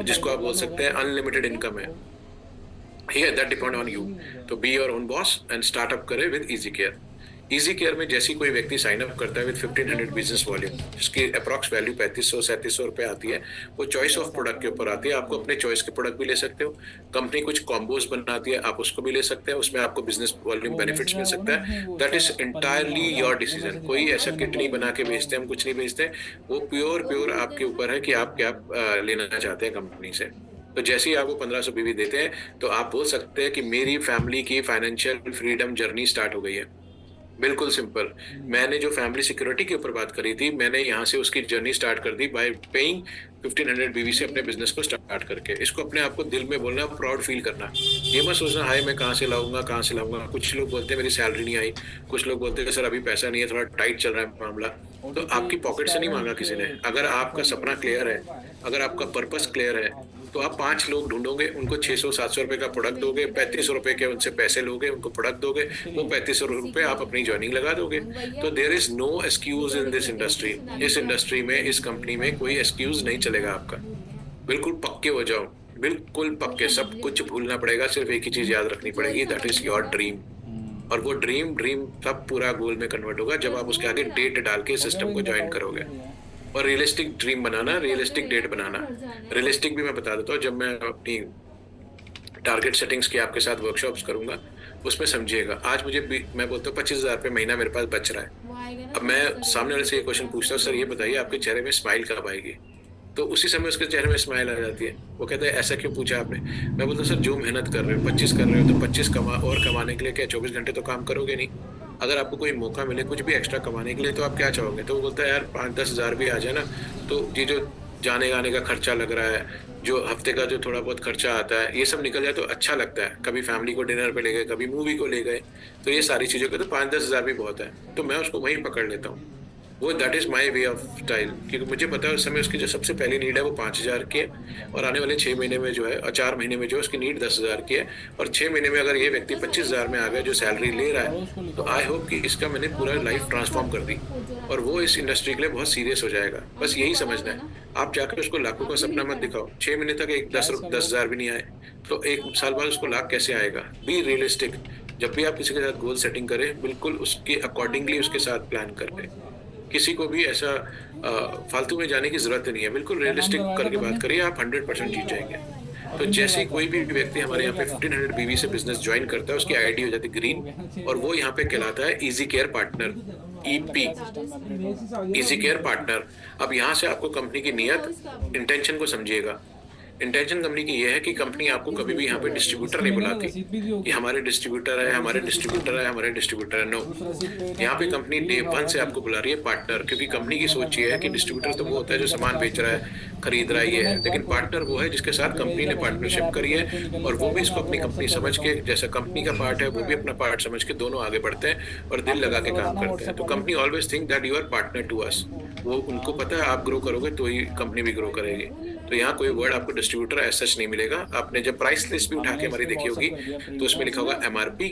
जिसको आप बोल सकते हैं अनलिमिटेड इनकम है। Here that depend on you. तो be your own boss and startup करे with easy care. Easy care में जैसी कोई व्यक्ति साइन अप करता है विद 1500 बिजनेस वॉल्यूम, जिसकी अप्रॉक्स वैल्यू 3500-3700 रुपए आती है, वो चॉइस ऑफ प्रोडक्ट के ऊपर आती है। आपको अपने चॉइस के प्रोडक्ट भी ले सकते हो। कंपनी कुछ कॉम्बोज बनाती है, आप उसको भी ले सकते हैं। उसमें आपको बिजनेस वॉल्यूम बेनिफिट्स मिल सकता है। That is entirely your decision. कोई ऐसा किट नहीं बना के बेचते, हम कुछ नहीं बेचते। वो प्योर आपके ऊपर है कि आप क्या लेना चाहते हैं कंपनी से। तो जैसे ही आपको 1500 बीवी देते हैं तो आप बोल सकते हैं कि मेरी फैमिली की फाइनेंशियल फ्रीडम जर्नी स्टार्ट हो गई है। बिल्कुल सिंपल। मैंने जो फैमिली सिक्योरिटी के ऊपर बात करी थी, मैंने यहाँ से उसकी जर्नी स्टार्ट कर दी बाय पेइंग 1500 बीवी से अपने बिजनेस को स्टार्ट करके। इसको अपने आप को दिल में बोलना, प्राउड फील करना। ये मत सोचना हाय मैं कहाँ से लाऊंगा। कुछ लोग बोलते हैं मेरी सैलरी नहीं आई, कुछ लोग बोलते हैं सर अभी पैसा नहीं है, थोड़ा टाइट चल रहा है मामला। तो आपकी पॉकेट से नहीं मांगा किसी ने। अगर आपका सपना क्लियर है, अगर आपका पर्पस क्लियर है, तो आप 5 लोग ढूंढोगे, उनको 600-700 रुपए का प्रोडक्ट दोगे, 3500 रुपए के उनसे पैसे लोगे, उनको प्रोडक्ट दोगे, वो 3500 रुपए आप अपनी ज्वाइनिंग लगा दोगे। तो there is no excuse in this industry. इस इंडस्ट्री में, इस कंपनी में कोई एक्सक्यूज नहीं चलेगा आपका। बिल्कुल पक्के हो जाओ, बिल्कुल पक्के। सब कुछ भूलना पड़ेगा, सिर्फ एक ही चीज याद रखनी पड़ेगी, दैट इज योर ड्रीम। और वो ड्रीम तब पूरा गोल में कन्वर्ट होगा जब आप उसके आगे डेट डाल के सिस्टम को ज्वाइन करोगे। और रियलिस्टिक ड्रीम बनाना, रियलिस्टिक डेट बनाना। रियलिस्टिक भी मैं बता देता हूँ, जब मैं अपनी टारगेट सेटिंग्स की आपके साथ वर्कशॉप्स करूंगा उसमें समझिएगा। आज मुझे मैं बोलता हूँ 25,000 रुपये महीना मेरे पास बच रहा है। अब मैं सामने वाले से ये क्वेश्चन पूछता हूँ, सर ये बताइए आपके चेहरे में स्माइल कब आएगी? तो उसी समय उसके चेहरे में स्माइल आ जाती है। वो कहता है ऐसा क्यों पूछा आपने? मैं बोलता हूँ सर जो मेहनत कर रहे हो, 25 कर रहे हो, तो 25 कमाने के लिए क्या 24 घंटे तो काम करोगे नहीं? अगर आपको कोई मौका मिले कुछ भी एक्स्ट्रा कमाने के लिए तो आप क्या चाहोगे? तो वो बोलता है यार 5-10 हज़ार भी आ जाए ना, तो ये जो जाने आने का खर्चा लग रहा है, जो हफ्ते का जो थोड़ा बहुत खर्चा आता है, ये सब निकल जाए तो अच्छा लगता है। कभी फैमिली को डिनर पे ले गए, कभी मूवी को ले गए, तो ये सारी चीज़ों के तो 5-10 हज़ार भी बहुत है। तो मैं उसको वहीं पकड़ लेता हूँ। वो that is my way of style, क्योंकि मुझे पता है उस समय उसकी जो सबसे पहली नीड है वो 5,000 की है, और आने वाले 6 महीने में जो है, और 4 महीने में जो है उसकी नीड 10,000 की है। और 6 महीने में अगर ये व्यक्ति 25,000 में आ गया जो सैलरी ले रहा है, तो आई होप कि इसका मैंने पूरा लाइफ ट्रांसफॉर्म कर दी, और वो इस इंडस्ट्री के लिए बहुत सीरियस हो जाएगा। बस यही समझना है। आप जाकर उसको लाखों का सपना मत दिखाओ। 6 महीने तक एक 10 हज़ार भी नहीं आए, तो 1 साल बाद उसको लाख कैसे आएगा? Be realistic. जब भी आप किसी के साथ गोल सेटिंग करें, बिल्कुल उसके अकॉर्डिंगली उसके साथ प्लान करें। किसी को भी ऐसा फालतू में जाने की जरूरत नहीं है, बिल्कुल रियलिस्टिक करके बात करिए, आप 100% जीत जाएंगे। तो जैसे ही कोई भी व्यक्ति हमारे यहाँ पे 1500 बीवी से बिजनेस ज्वाइन करता है, उसकी आईडी हो जाती है ग्रीन, और वो यहाँ पे कहलाता है easy care partner, EP, easy care partner. अब यहाँ से आपको कंपनी की नियत, इंटेंशन को समझिएगा। इंटेंशन कंपनी की यह है कि कंपनी आपको कभी भी यहाँ पे डिस्ट्रीब्यूटर नहीं बुलाती कि हमारे डिस्ट्रीब्यूटर है, हमारे डिस्ट्रीब्यूटर है, हमारे डिस्ट्रीब्यूटर है। नो, यहाँ पे कंपनी डे 1 से आपको बुला रही है पार्टनर, क्योंकि कंपनी की सोच ये है कि डिस्ट्रीब्यूटर तो वो होता है जो सामान बेच रहा है, खरीद रहा है, ये है, लेकिन पार्टनर वो है जिसके साथ कंपनी ने पार्टनरशिप करी है, और वो भी इसको अपनी कंपनी समझ के, जैसा कंपनी का पार्ट है वो भी अपना पार्ट समझ के दोनों आगे बढ़ते हैं और दिल लगा के काम करते हैं। तो company always think that you are partner to us. वो उनको पता है आप ग्रो करोगे तो ही कंपनी भी ग्रो करेगी। तो यहाँ कोई वर्ड आपको डिस्ट्रीब्यूटर एज सच नहीं मिलेगा। आपने जब प्राइस लिस्ट भी उठा के हमारी देखी होगी तो उसमें लिखा होगा MRP,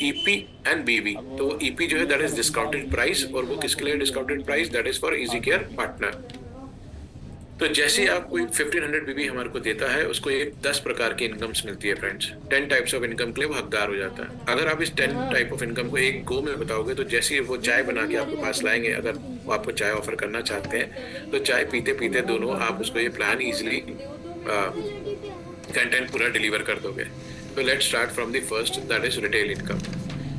EP एंड BV। तो वो EP जो है दैट इज डिस्काउंटेड प्राइस, और वो किसके लिए discounted price, that is for easy care partner. तो जैसे ही आप कोई 1500 BV हमारे को देता है, उसको ये 10 प्रकार की इनकम्स मिलती है फ्रेंड्स। 10 टाइप्स ऑफ इनकम के लिए वो हकदार हो जाता है। अगर आप इस 10 टाइप ऑफ इनकम को एक गो में बताओगे, तो जैसे ही वो चाय बना के आपके पास लाएंगे, अगर वो आपको चाय ऑफर करना चाहते हैं, तो चाय पीते पीते दोनों आप उसको ये प्लान ईजिली कंटेंट पूरा डिलीवर कर दोगे। तो let's start from the first, that is retail income.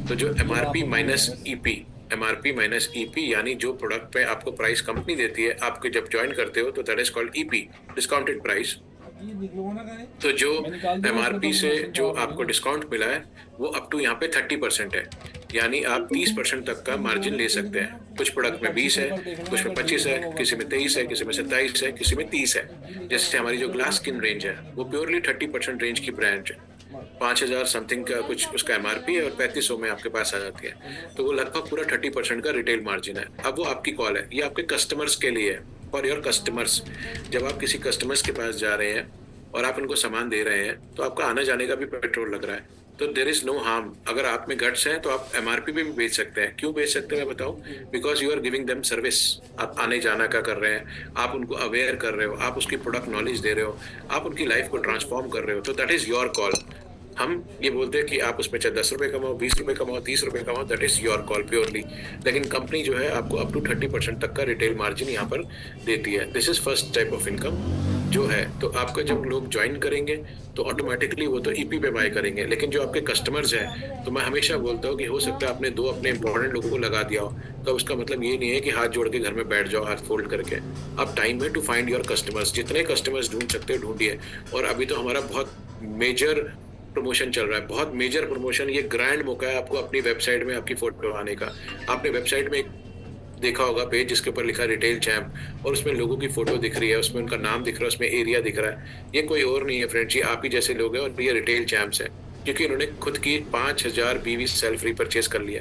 तो जो MRP minus EP, MRP minus EP यानी जो प्रोडक्ट पे आपको प्राइस कंपनी देती है, आपके जब ज्वाइन करते हो तो that is called EP, discounted price. तो जो MRP से जो आपको डिस्काउंट मिला है वो अप टू यहाँ पे 30% है, यानी आप 30% तक का मार्जिन ले सकते हैं। कुछ प्रोडक्ट में 20 है, कुछ में 25 है, किसी में 23 है, किसी में 27 है, किसी में 30 है। जैसे हमारी जो ग्लास स्किन रेंज है वो प्योरली 30% रेंज की ब्रांड है। 5000 समथिंग का कुछ उसका MRP है और 3500 में आपके पास आ जाती है। तो वो लगभग पूरा 30% का रिटेल मार्जिन है। अब वो आपकी कॉल है, ये आपके कस्टमर्स के लिए है, फॉर योर कस्टमर्स। जब आप किसी कस्टमर्स के पास जा रहे हैं और आप उनको सामान दे रहे हैं, तो आपका आने जाने का भी पेट्रोल लग रहा है। तो देर इज नो हार्म, अगर आप में गट्स हैं तो आप MRP पे भी बेच सकते हैं। क्यों बेच सकते हैं मैं बताऊं, because you are giving them service. आप आने जाना का कर रहे हैं, आप उनको अवेयर कर रहे हो, आप उसकी प्रोडक्ट नॉलेज दे रहे हो, आप उनकी लाइफ को ट्रांसफॉर्म कर रहे हो। तो दैट इज योर कॉल। हम ये बोलते हैं कि आप उसमें चाहे 10 रुपये कमाओ, 20 रुपये कमाओ, 30 रुपये कमाओ, that is your call purely. लेकिन कंपनी जो है आपको अप टू 30% तक का रिटेल मार्जिन यहाँ पर देती है। This is first type of income जो है। तो आपका जब लोग ज्वाइन करेंगे तो ऑटोमेटिकली वो तो EP पे बाय करेंगे, लेकिन जो आपके कस्टमर्स हैं, तो मैं हमेशा बोलता हूँ कि हो सकता है आपने 2 अपने इंपॉर्टेंट लोगों को लगा दिया हो, तो उसका मतलब ये नहीं है कि हाथ जोड़ के घर में बैठ जाओ हाथ फोल्ड करके। अब टाइम है टू फाइंड योर कस्टमर्स। जितने कस्टमर्स ढूंढ सकते हो ढूंढिए। और अभी तो हमारा बहुत मेजर प्रमोशन चल रहा है, बहुत मेजर प्रमोशन। ये ग्रैंड मौका है आपको अपनी वेबसाइट में आपकी फोटो आने का। आपने वेबसाइट में एक देखा होगा पेज जिसके ऊपर लिखा रिटेल चैम्प, और उसमें लोगों की फोटो दिख रही है, उसमें उनका नाम दिख रहा है, उसमें एरिया दिख रहा है। ये कोई और नहीं है फ्रेंड्स, ये आप ही जैसे लोग हैं, और ये रिटेल चैम्प्स हैं, क्योंकि इन्होंने खुद की 5000 BV सेल फ्री परचेज कर लिया।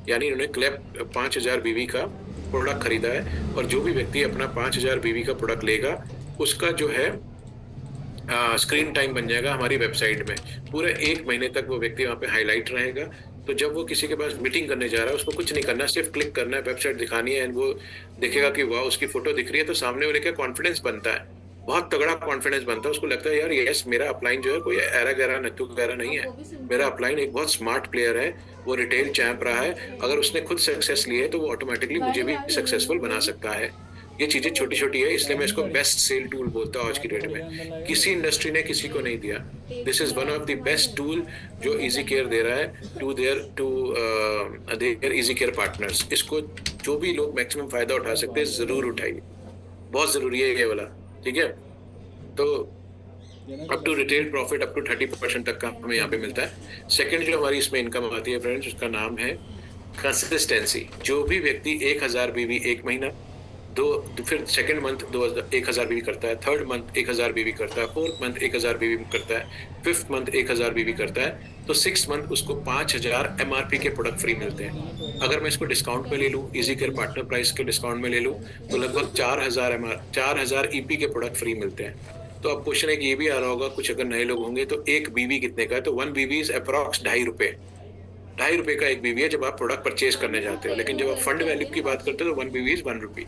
यानी इन्होंने क्लेप 5000 BV का प्रोडक्ट खरीदा है, और जो भी व्यक्ति अपना 5000 BV का प्रोडक्ट लेगा उसका जो है स्क्रीन टाइम बन जाएगा हमारी वेबसाइट में। पूरे 1 महीने तक वो व्यक्ति वहाँ पे हाईलाइट रहेगा। तो जब वो किसी के पास मीटिंग करने जा रहा है, उसको कुछ नहीं करना, सिर्फ क्लिक करना है, वेबसाइट दिखानी है, एंड वो देखेगा कि वाह उसकी फोटो दिख रही है, तो सामने वाले का कॉन्फिडेंस बनता है, बहुत तगड़ा कॉन्फिडेंस बनता है। उसको लगता है यार यस, मेरा अपलाइन जो है कोई ऐरा गहरा नत्थु गहरा नहीं है, मेरा अपलाइन एक बहुत स्मार्ट प्लेयर है, वो रिटेल चैंप रहा है। अगर उसने खुद सक्सेस ली है तो वो ऑटोमेटिकली मुझे भी सक्सेसफुल बना सकता है। ये चीजें छोटी छोटी है, इसलिए मैं इसको बेस्ट सेल टूल बोलता हूँ आज की डेट में। किसी इंडस्ट्री ने किसी को नहीं दिया। This is one of the best tool जो इजी केयर दे रहा है to their easy care partners. इसको जो भी लोग मैक्सिमम फायदा उठा सकते हैं जरूर उठाइए, बहुत जरूरी है ये वाला, ठीक है। तो up to retail profit up to 30% तक का हमें यहाँ पे मिलता है। सेकंड जो हमारी इसमें इनकम आती है फ्रेंड्स, उसका नाम है कंसिस्टेंसी। जो भी व्यक्ति 1000 BV 1 महीना, फिर सेकंड मंथ 1000 BV करता है, थर्ड मंथ 1000 BV करता है, फोर्थ मंथ 1000 BV करता है, फिफ्थ मंथ 1000 BV करता है, तो 6 मंथ उसको 5000 MRP के प्रोडक्ट फ्री मिलते हैं। अगर मैं इसको डिस्काउंट में ले लूँ, इजी केयर पार्टनर प्राइस के डिस्काउंट में ले लूँ, तो लगभग 4000 EP के प्रोडक्ट फ्री मिलते हैं। तो अब क्वेश्चन एक ये भी आ रहा होगा कुछ अगर नए लोग होंगे, तो 1 BV कितने का है? तो 1 BV इज अप्रॉक्स ₹2.5 का 1 BV है जब आप प्रोडक्ट परचेज करने जाते हो। लेकिन जब आप फंड वैल्यू की बात करते हो तो 1 BV इज ₹1।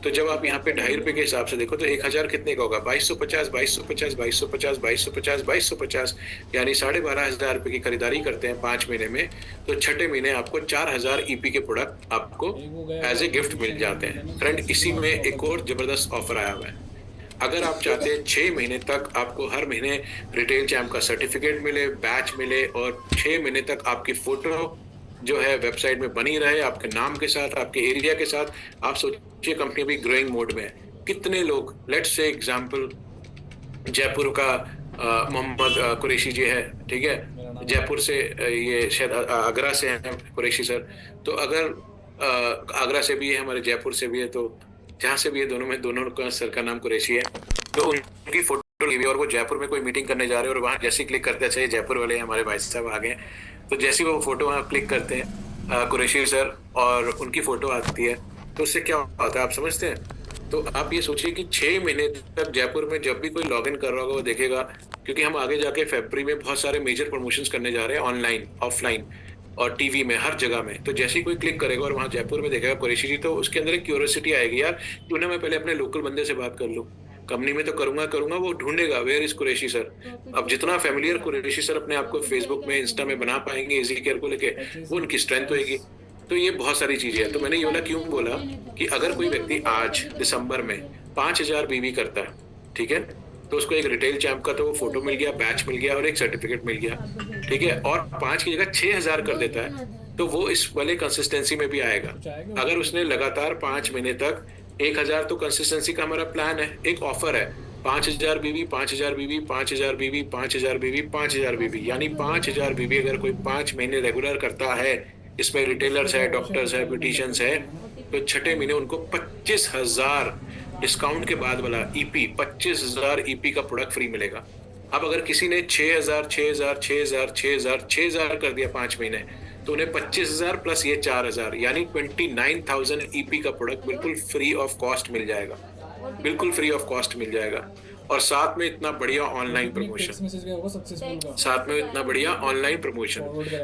तो तो जब आप यहाँ पे ₹2.5 के हिसाब से देखो तो 1000 कितने का होगा? 2250, 2250, 2250, 2250, 2250, यानी ₹12,500 की खरीदारी करते हैं 5 महीने में, तो छठे महीने आपको 4000 ईपी के प्रोडक्ट आपको एज ए गिफ्ट मिल जाते हैं। फ्रेंड, इसी में एक और जबरदस्त ऑफर आया हुआ है। अगर आप चाहते हैं 6 महीने तक आपको हर महीने रिटेल चैम्प का सर्टिफिकेट मिले, बैच मिले और 6 महीने तक आपकी फोटो जो है वेबसाइट में बनी रहे, आपके नाम के साथ, आपके एरिया के साथ, आप सोचिए कंपनी अभी ग्रोइंग मोड में है। कितने लोग, लेट्स से एग्जांपल जयपुर का मोहम्मद कुरैशी जी है, ठीक है, जयपुर से ये शायद आगरा से हैं कुरैशी सर। तो अगर आगरा से भी है, हमारे जयपुर से भी है, तो जहाँ से भी है दोनों का सर का नाम कुरैशी है, तो उनकी फोटो ली हुई और वो जयपुर में कोई मीटिंग करने जा रहे हैं और वहाँ जैसे क्लिक करते हैं, अच्छा ये जयपुर वाले हमारे भाई साहब आ गए, तो जैसे वो फोटो वहाँ क्लिक करते हैं कुरैशी सर और उनकी फोटो आती है, तो उससे क्या होता है आप समझते हैं? तो आप ये सोचिए कि 6 महीने तक जयपुर में जब भी कोई लॉगिन कर रहा होगा वो देखेगा, क्योंकि हम आगे जाके फरवरी में बहुत सारे मेजर प्रमोशंस करने जा रहे हैं ऑनलाइन, ऑफलाइन और टीवी में, हर जगह में। तो जैसे ही कोई क्लिक करेगा और वहाँ जयपुर में देखेगा कुरैशी जी, तो उसके अंदर एक क्यूरियोसिटी आएगी, यार क्यों ना मैं पहले अपने लोकल बंदे से बात कर लूँ, कंपनी में तो करूंगा, वो ढूंढेगा वेयर इज कुरैशी सर। अब जितना फैमिलियर कुरैशी सर अपने आप को फेसबुक में, इंस्टा में बना पाएंगे इजी केयर को लेके, वो उनकी स्ट्रेंथ होगी। तो ये बहुत सारी चीजें हैं। तो मैंने ये वाला क्यों बोला कि अगर कोई व्यक्ति आज दिसंबर में 5000 बीवी करता है, ठीक है, तो उसको एक रिटेल चैम्प का तो वो फोटो मिल गया, बैच मिल गया और एक सर्टिफिकेट मिल गया, ठीक है, और 5 की जगह 6000 कर देता है, तो वो इस वाले कंसिस्टेंसी में भी आएगा। अगर उसने लगातार 5 महीने तक 1000, तो कंसिस्टेंसी का हमारा प्लान है, एक ऑफर है, 5000 बीवी, 5000 बीवी, 5000 बीवी, 5000 बीवी, 5000 बीवी, यानी 5000 बीवी अगर कोई 5 महीने रेगुलर करता है, इसमें रिटेलर्स है, डॉक्टर्स है, ब्यूटिशियंस है, तो छठे महीने उनको 25,000 डिस्काउंट के बाद वाला ईपी, 25,000 ईपी का प्रोडक्ट फ्री मिलेगा। अब अगर किसी ने 6000 6000 6000 6000 6000 कर दिया 5 महीने, तो उन्हें 25,000 प्लस ये 4000 यानी 29,000 ईपी का प्रोडक्ट बिल्कुल फ्री ऑफ कॉस्ट मिल जाएगा, बिल्कुल फ्री ऑफ कॉस्ट मिल जाएगा। और साथ में इतना बढ़िया ऑनलाइन प्रमोशन, साथ में इतना बढ़िया ऑनलाइन प्रमोशन।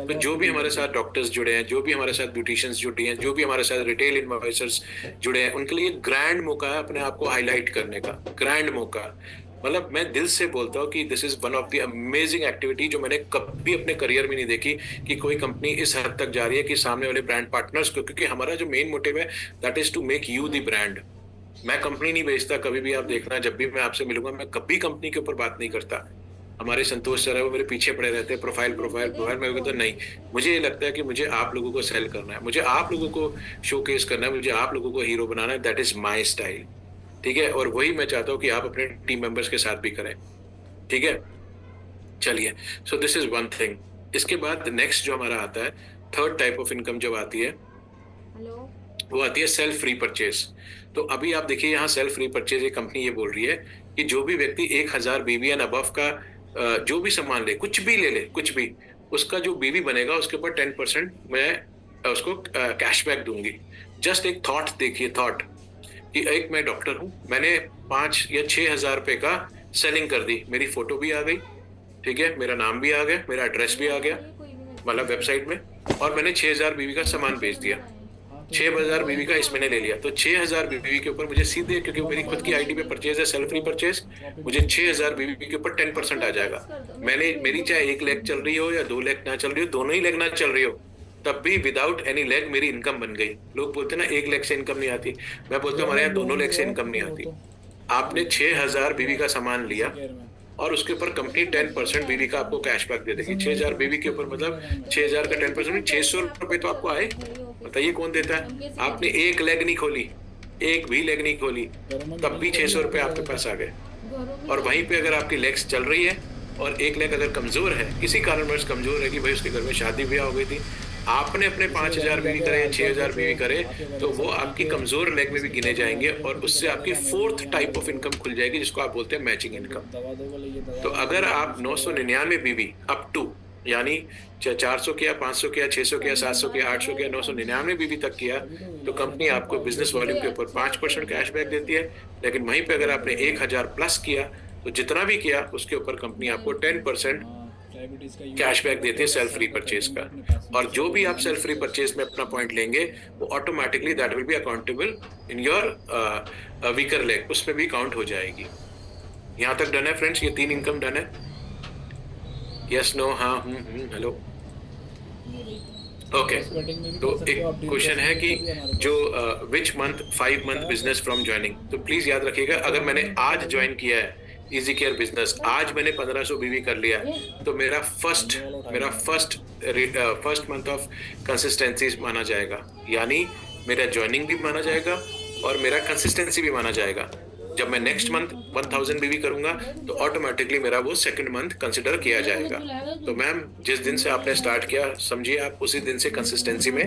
तो जो भी हमारे साथ डॉक्टर्स जुड़े हैं, जो भी हमारे साथ ब्यूटिशियंस जुड़े हैं, जो भी हमारे साथ रिटेल इन्वेस्टर्स जुड़े हैं, उनके लिए ग्रैंड मौका है अपने आप को हाईलाइट करने का, ग्रैंड मौका। मतलब मैं दिल से बोलता हूँ कि this is one of the amazing activity जो मैंने कभी अपने करियर में नहीं देखी कि कोई कंपनी इस हद तक जा रही है कि सामने वाले ब्रांड पार्टनर्स को, क्योंकि हमारा जो मेन मोटिव है that is to make you the brand. मैं कंपनी नहीं बेचता, कभी भी आप देखना, जब भी मैं आपसे मिलूंगा मैं कभी कंपनी के ऊपर बात नहीं करता। हमारे संतोष सर है, वो मेरे पीछे पड़े रहते हैं, प्रोफाइल मैं कहता नहीं, मुझे ये लगता है कि मुझे आप लोगों को सेल करना है, मुझे आप लोगों को शोकेस करना है, मुझे आप लोगों को हीरो बनाना है, दैट इज माई स्टाइल, ठीक है। और वही मैं चाहता हूँ कि आप अपने टीम मेंबर्स के साथ भी करें, ठीक है। चलिए, so this is one thing. इसके बाद नेक्स्ट जो हमारा आता है, थर्ड टाइप ऑफ इनकम जब आती है, वो आती है सेल्फ फ्री परचेज। तो अभी आप देखिए यहाँ सेल्फ फ्री परचेज, ये कंपनी ये बोल रही है कि जो भी व्यक्ति 1000 बीवी एंड अबव का जो भी सामान ले, कुछ भी ले ले, कुछ भी, उसका जो बीवी बनेगा उसके ऊपर 10% मैं उसको कैशबैक दूंगी। जस्ट एक थॉट देखिए, थॉट कि एक मैं डॉक्टर हूँ, मैंने 5 या 6,000 रुपए का सेलिंग कर दी, मेरी फोटो भी आ गई, ठीक है, मेरा नाम भी आ गया, मेरा एड्रेस भी आ गया, मतलब वेबसाइट में, और मैंने 6000 बीवी का सामान बेच दिया। 6000 बीवी का इस महीने ले लिया, तो 6000 बीवी के ऊपर मुझे सीधे, क्योंकि मेरी खुद की आईडी पे परचेज है, सेल्फ फ्री परचेज, मुझे 6000 बीवी के ऊपर 10% आ जाएगा। मेरी चाहे 1 लाख चल रही हो या 2 लाख ना चल रही हो, दोनों ही लाख ना चल रही हो, तब भी विदाउट एनी लैग मेरी इनकम बन गई। लोग बोलते हैं ना 1 लाख से इनकम नहीं आती, मैं बोलता हूँ हमारे यहाँ 2 लाख से इनकम नहीं आती। आपने 6000 बीवी का सामान लिया और उसके ऊपर कंपनी 10% बीवी का आपको कैशबैक दे देगी। 6000 बीवी के ऊपर मतलब 6000 का 10%, 600 रुपए तो आपको आए। बताइए कौन देता है? आपने 1 लेग नहीं खोली, एक भी लेग नहीं खोली, तब भी 600 रुपए आपके पास आ गए। और वहीं पे अगर आपकी लेग्स चल रही है और 1 लेग अगर कमजोर है, किसी कारणवश कमजोर है कि भाई उसके घर में शादी ब्याह हो गई थी, आपने अपने 5000 बीवी करे या 6000 बीवी करे, तो वो आपकी कमजोर लेग में भी गिने जाएंगे और उससे आपकी 4th टाइप ऑफ इनकम खुल जाएगी, जिसको आप बोलते हैं मैचिंग इनकम। तो अगर आप 999 बीवी अप टू, यानी 400 किया, 500 किया, 600 किया, 700 किया, 800 किया, 999 बीवी तक किया, तो कंपनी आपको बिजनेस वॉल्यूम के ऊपर 5% कैशबैक देती है। लेकिन वहीं पे अगर आपने 1000 प्लस किया, तो जितना भी किया उसके ऊपर कंपनी आपको 10% डायबिटीज का कैशबैक देते हैं सेल्फ रीपरचेज का, और जो भी आप सेल्फ रीपरचेज में अपना पॉइंट लेंगे वो automatically that will be accountable in your weaker leg, उसमें भी काउंट हो जाएगी। यहाँ तक डन है फ्रेंड्स? ये 3 इनकम डन है? यस, नो, हाँ, हेलो, ओके। तो एक क्वेश्चन है कि जो which month 5 month business from joining, तो प्लीज याद रखिएगा, अगर मैंने आज ज्वाइन किया है इजी केयर बिजनेस, आज मैंने 1500 बीवी कर लिया है, तो मेरा फर्स्ट मंथ ऑफ कंसिस्टेंसी माना जाएगा, यानी मेरा ज्वाइनिंग भी माना जाएगा और मेरा कंसिस्टेंसी भी माना जाएगा। जब मैं नेक्स्ट मंथ 1000 बीवी करूंगा तो ऑटोमेटिकली मेरा वो सेकंड मंथ कंसिडर किया जाएगा। तो मैम, जिस दिन से आपने स्टार्ट किया, समझिए आप उसी दिन से कंसिस्टेंसी में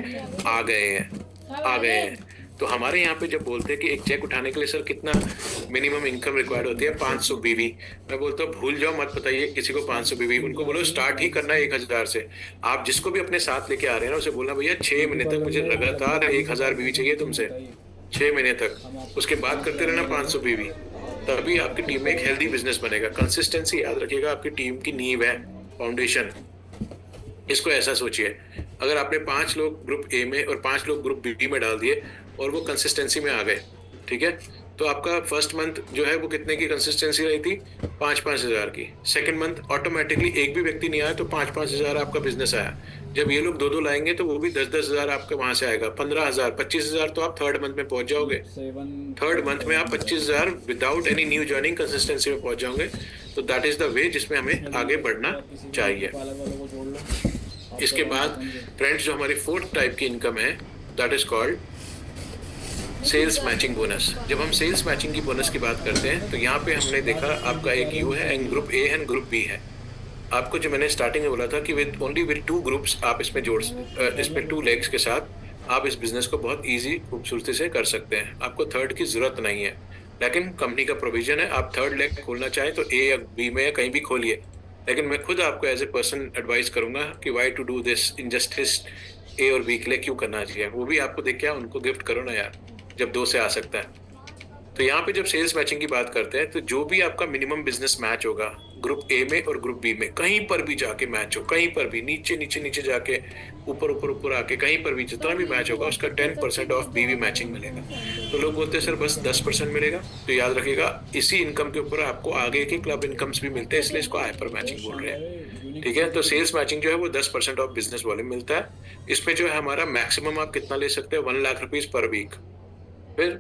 आ गए हैं। तो हमारे यहाँ पे जब बोलते हैं कि एक चेक उठाने के लिए सर कितना मिनिमम इनकम रिक्वायर्ड होती है, 500 बीवी, मैं बोलता हूँ भूल जाओ, मत बताइए किसी को 500 बीवी, उनको बोलो स्टार्ट ही करना है 1000 से। आप जिसको भी अपने साथ लेके आ रहे हैं ना, उसे बोलना भैया 6 महीने तक मुझे लगातार 1000 बीवी चाहिए तुमसे, 6 महीने तक, उसके बाद करते रहना 500 बीवी, तभी आपकी टीम में एक हेल्दी बिजनेस बनेगा। कंसिस्टेंसी याद रखिएगा आपकी टीम की नींव है, फाउंडेशन। इसको ऐसा सोचिए, अगर आपने 5 लोग ग्रुप ए में और 5 लोग ग्रुप बी में डाल दिए और वो कंसिस्टेंसी में आ गए, ठीक है, तो आपका फर्स्ट मंथ जो है वो कितने की कंसिस्टेंसी रही थी? 5-5 हज़ार की। सेकंड मंथ ऑटोमेटिकली एक भी व्यक्ति नहीं आया तो 5-5 हज़ार आपका बिजनेस आया। जब ये लोग 2-2 लाएंगे तो वो भी 10-10 हज़ार आपका वहां से आएगा, 15,000, 25,000 तो आप थर्ड मंथ में पहुंच जाओगे। थर्ड मंथ में आप 25,000 without any new joining consistency में पहुंच जाओगे। तो दैट इज द वे जिसमें हमें आगे बढ़ना चाहिए। इसके बाद फ्रेंड्स, जो हमारी 4th टाइप की इनकम है, that is called sales matching bonus. जब हम सेल्स मैचिंग की बोनस की बात करते हैं तो यहाँ पे हमने देखा आपका एक यू है and group A and group B है। आपको जो मैंने स्टार्टिंग में बोला था कि विद 2 ग्रुप्स आप इसमें इसमें 2 लेग्स के साथ आप इस बिजनेस को बहुत इजी खूबसूरती से कर सकते हैं। आपको थर्ड की जरूरत नहीं है, लेकिन कंपनी का प्रोविजन है, आप थर्ड लेग खोलना चाहें तो ए या बी में या कहीं भी खोलिए, लेकिन मैं खुद आपको एज ए पर्सन एडवाइस करूंगा कि why to do this injustice A और बी के लिए क्यों करना चाहिए। वो भी आपको देख के उनको गिफ्ट करो ना यार, जब 2 से आ सकता है। तो यहाँ पे जब सेल्स मैचिंग की बात करते हैं तो जो भी आपका मिनिमम बिजनेस मैच होगा ग्रुप ए में और ग्रुप बी में, कहीं पर भी जाके मैच हो, कहीं पर भी नीचे जाके ऊपर आके कहीं पर भी जितना भी मैच होगा उसका 10% ऑफ बीवी मैचिंग मिलेगा। तो लोग बोलते हैं सर बस 10% मिलेगा, तो याद रखिएगा इसी इनकम के ऊपर आपको आगे के क्लब इनकम्स भी मिलते हैं, इसलिए इसको हाइपर मैचिंग बोल रहे हैं, ठीक है। तो सेल्स मैचिंग जो है वो 10% ऑफ बिजनेस वॉल्यूम मिलता है। इसमें जो है हमारा मैक्सिमम आप कितना ले सकते हैं, 1 लाख रुपीज पर वीक, फिर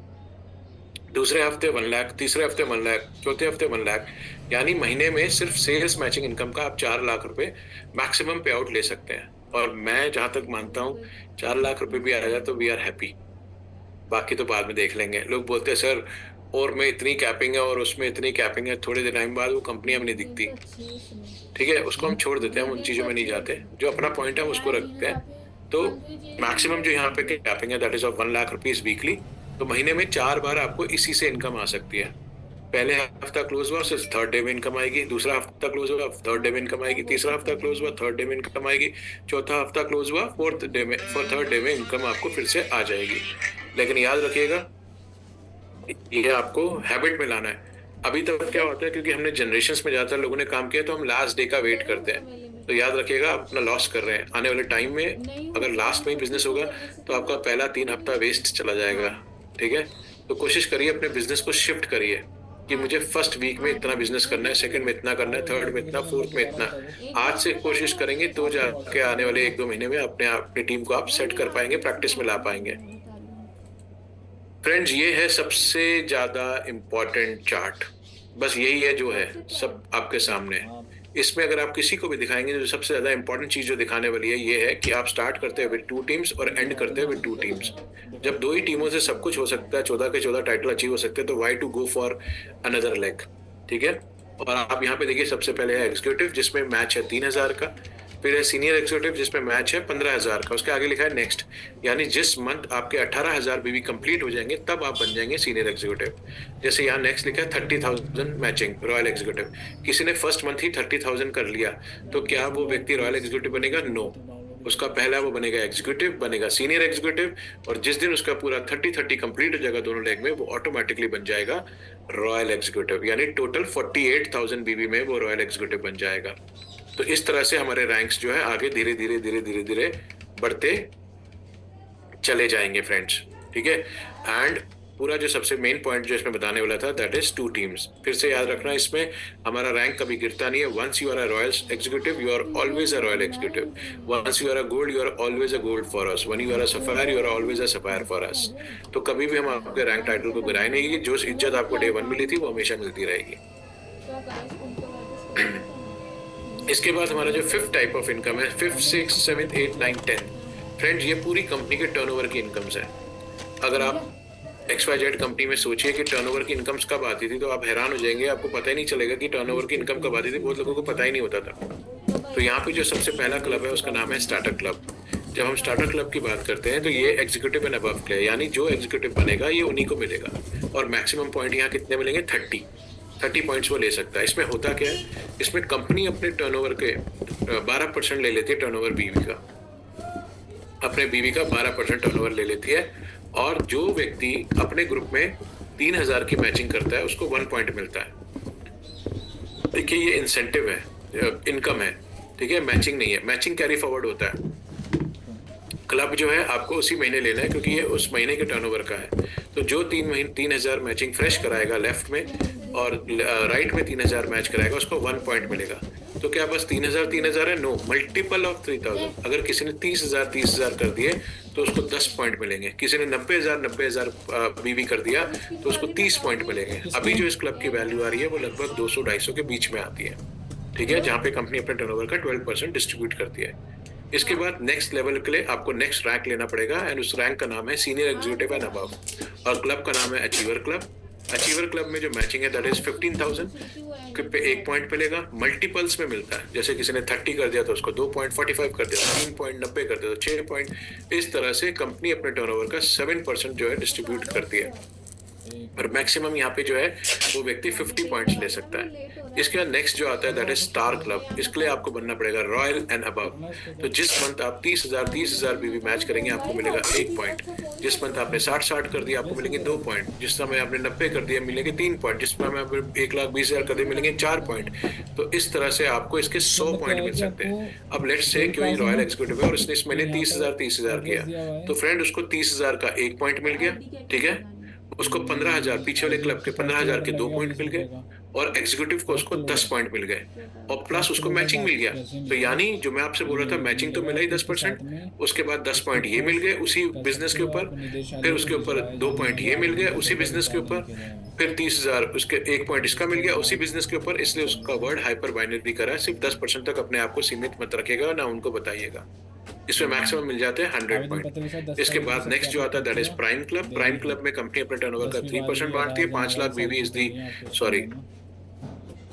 दूसरे हफ्ते 1 लाख, तीसरे हफ्ते 1 लाख, चौथे हफ्ते 1 लाख, यानी महीने में सिर्फ सेल्स मैचिंग इनकम का आप 4 लाख रुपए मैक्सिमम पे आउट ले सकते हैं। और मैं जहां तक मानता हूं 4 लाख रुपए भी आ जाए तो वी आर हैप्पी, बाकी तो बाद में देख लेंगे। लोग बोलते हैं सर और में इतनी कैपिंग है और उसमें इतनी कैपिंग है, थोड़े दिन टाइम बाद वो कंपनी हमें नहीं दिखती, ठीक है, उसको हम छोड़ देते हैं, हम उन चीजों में नहीं जाते, जो अपना पॉइंट है उसको रखते हैं। तो मैक्सिमम जो यहाँ पे कैपिंग है that is of 1 lakh rupees weekly. तो महीने में 4 बार आपको इसी से इनकम आ सकती है। पहले हफ्ता क्लोज हुआ सिर्फ थर्ड डे में इनकम आएगी, दूसरा हफ्ता क्लोज हुआ थर्ड डे में इनकम आएगी, तीसरा हफ्ता क्लोज हुआ थर्ड डे में इनकम आएगी, चौथा हफ्ता क्लोज हुआ फोर्थ डे में इनकम आपको फिर से आ जाएगी। लेकिन याद रखिएगा ये आपको हैबिट में लाना है। अभी तक क्या होता है, क्योंकि हमने जनरेशंस में ज्यादातर लोगों ने काम किया तो हम लास्ट डे का वेट करते हैं, तो याद रखिएगा आप अपना लॉस कर रहे हैं। आने वाले टाइम में अगर लास्ट में ही बिजनेस होगा तो आपका पहला 3 हफ्ता वेस्ट चला जाएगा, ठीक है। तो कोशिश करिए अपने बिजनेस को शिफ्ट करिए कि मुझे फर्स्ट वीक में इतना बिजनेस करना है, सेकंड में इतना करना है, थर्ड में इतना, फोर्थ में इतना। आज से कोशिश करेंगे तो जाके आने वाले 1-2 महीने में अपनी टीम को आप सेट कर पाएंगे, प्रैक्टिस में ला पाएंगे। फ्रेंड्स, ये है सबसे ज्यादा इम्पोर्टेंट चार्ट, बस यही है जो है सब आपके सामने। इसमें अगर आप किसी को भी दिखाएंगे जो सबसे ज्यादा इंपॉर्टेंट चीज जो दिखाने वाली है ये है कि आप स्टार्ट करते हैं विद 2 टीम्स और एंड करते हैं विद 2 टीम्स। जब 2 ही टीमों से सब कुछ हो सकता है, 14 के 14 टाइटल अचीव हो सकते हैं, तो why to go for another leg, ठीक है। और आप यहाँ पे देखिए सबसे पहले है एग्जीक्यूटिव जिसमें मैच है 3,000 का, फिर है सीनियर एग्जीक्यूटिव जिसमें मैच है 15,000 का, उसके आगे लिखा है नेक्स्ट, यानी जिस मंथ आपके 18,000 बीवी कंप्लीट हो जाएंगे तब आप बन जाएंगे सीनियर एग्जीक्यूटिव। जैसे यहाँ नेक्स्ट लिखा है 30,000 मैचिंग रॉयल एग्जीक्यूटिव, किसी ने फर्स्ट मंथ ही 30,000 कर लिया तो क्या वो व्यक्ति रॉयल एग्जीक्यूटिव बनेगा? नो, उसका पहला वो बनेगा एग्जीक्यूटिव, बनेगा सीनियर एग्जीक्यूटिव, और जिस दिन उसका पूरा 30-30 कंप्लीट हो जाएगा दोनों लेग में, वो ऑटोमेटिकली बन जाएगा रॉयल एग्जीक्यूटिव, यानी टोटल 48,000 बीवी में वो रॉयल एग्जीक्यूटिव बन जाएगा। तो इस तरह से हमारे रैंक्स जो है आगे धीरे धीरे धीरे धीरे धीरे बढ़ते चले जाएंगे फ्रेंड्स, ठीक है। एंड पूरा जो सबसे मेन पॉइंट जो इसमें बताने वाला था दैट इज 2 टीम्स। फिर से याद रखना, इसमें हमारा रैंक कभी गिरता नहीं है। Once you are a royal executive you are always a royal executive, once you are a gold you are always a gold for us, one you are a sapphire you are always a sapphire for us. तो कभी भी हम आपके rank title को गिराए नहीं कि जो इज्जत आपको डे 1 मिली थी वो हमेशा मिलती रहेगी। तो गाइस उनको वापस इसके बाद हमारा जो 5th टाइप ऑफ इनकम है, 5th 6th 7th 8th 9th 10th friends, ये पूरी कंपनी के टर्नओवर की इनकम्स है। अगर आप XYZ कंपनी में सोचिए कि टर्नओवर की इनकम्स कब आती थी तो आप हैरान हो जाएंगे, आपको पता ही नहीं चलेगा कि टर्नओवर की इनकम कब आती थी, बहुत लोगों को पता ही नहीं होता था। तो यहाँ पे जो सबसे पहला क्लब है उसका नाम है स्टार्टर क्लब। जब हम स्टार्टर क्लब की बात करते हैं तो ये एग्जीक्यूटिव एंड अबव के लिए, यानी जो एग्जीक्यूटिव बनेगा ये उन्हीं को मिलेगा। और मैक्सिमम पॉइंट यहाँ कितने मिलेंगे? 30 पॉइंट्स वो ले सकता है। इसमें होता क्या है, इसमें कंपनी अपने टर्नओवर के 12% ले लेती है टर्नओवर बीवी का, अपने बीवी का 12% टर्नओवर ले लेती है। और जो व्यक्ति अपने ग्रुप में 3000 की मैचिंग करता है उसको 1 पॉइंट मिलता है। देखिए ये इंसेंटिव है, इनकम है, ठीक है, मैचिंग नहीं है। मैचिंग कैरी फॉरवर्ड होता है। क्लब जो है आपको उसी महीने लेना है क्योंकि ये उस महीने के टर्नओवर का है। तो जो 3000 मैचिंग फ्रेश कराएगा लेफ्ट में और राइट में 3000 मैच कराएगा उसको 1 पॉइंट मिलेगा। तो क्या बस 3000 है? No, multiple of 3000। अगर किसी ने 30,000 कर दिए तो उसको 10 पॉइंट मिलेंगे। किसी ने 90,000 बीवी कर दिया तो उसको 30 पॉइंट मिलेंगे। अभी जो इस क्लब की वैल्यू आ रही है वो लगभग 200-250 के बीच में आती है, ठीक है, जहाँ पे कंपनी अपने टर्नओवर का 12% डिस्ट्रीब्यूट करती है। इसके बाद नेक्स्ट लेवल के लिए आपको नेक्स्ट रैंक लेना पड़ेगा एंड उस रैंक का नाम है सीनियर एग्जीक्यूटिव एंड अबव, और क्लब का नाम है अचीवर क्लब। अचीवर क्लब में जो मैचिंग है दैट इज 15,000 पे 1 पॉइंट मिलेगा। मल्टीपल्स में मिलता है, जैसे किसी ने 30 कर दिया तो उसको 2 पॉइंट, 45 कर दिया 3 पॉइंट, 90 कर दिया तो 6 पॉइंट। इस तरह से कंपनी अपने टर्नओवर का 7% जो है डिस्ट्रीब्यूट करती है और मैक्सिमम यहाँ पे जो है वो व्यक्ति 50 पॉइंट्स ले सकता है। इसके बाद नेक्स्ट जो आता है दैट इज स्टार क्लब। इसके लिए आपको बनना पड़ेगा रॉयल एंड अबव। तो जिस मंथ आप 30,000 बीवी मैच करेंगे आपको मिलेगा 1 पॉइंट। जिस मंथ आपने 60 कर दिया आपको मिलेंगे 2 पॉइंट। जिस समय आपने 90 कर दिया मिलेंगे 3 पॉइंट। जिस समय आपने 1,20,000 कर दिया मिलेंगे 4 पॉइंट। तो इस तरह से आपको इसके 100 पॉइंट मिल सकते हैं। अब लेट्स से कोई रॉयल एग्जीक्यूटिव है और उसने इस महीने 30,000 किया तो फ्रेंड उसको 30,000 का 1 पॉइंट मिल गया, ठीक है। उसको 15,000 पीछे वाले क्लब के 15,000 के 2 पॉइंट मिल गए और एग्जीक्यूटिव को उसको 10 पॉइंट मिल गए और प्लस उसको मैचिंग मिल गया। तो यानी जो मैं आपसे बोल रहा था मैचिंग तो मिला ही 10%, उसके बाद 10 पॉइंट ये मिल गए उसी बिजनेस के ऊपर, फिर उसके ऊपर 2 पॉइंट ये मिल गए उसी बिजनेस के ऊपर, फिर 30,000 उसके 1 पॉइंट इसका मिल गया उसी बिजनेस के ऊपर। इसलिए उसका वर्ड हाइपर बाइनरी करा है। सिर्फ 10% तक अपने आप को सीमित मत रखेगा ना उनको बताइएगा। इसमें मैक्सिमम मिल जाते हैं 100 पॉइंट। इसके बाद नेक्स्ट जो आता है that is prime club. Prime club में कंपनी अपने टर्नओवर का 3% बांटती है। 5 लाख बीवी इज दी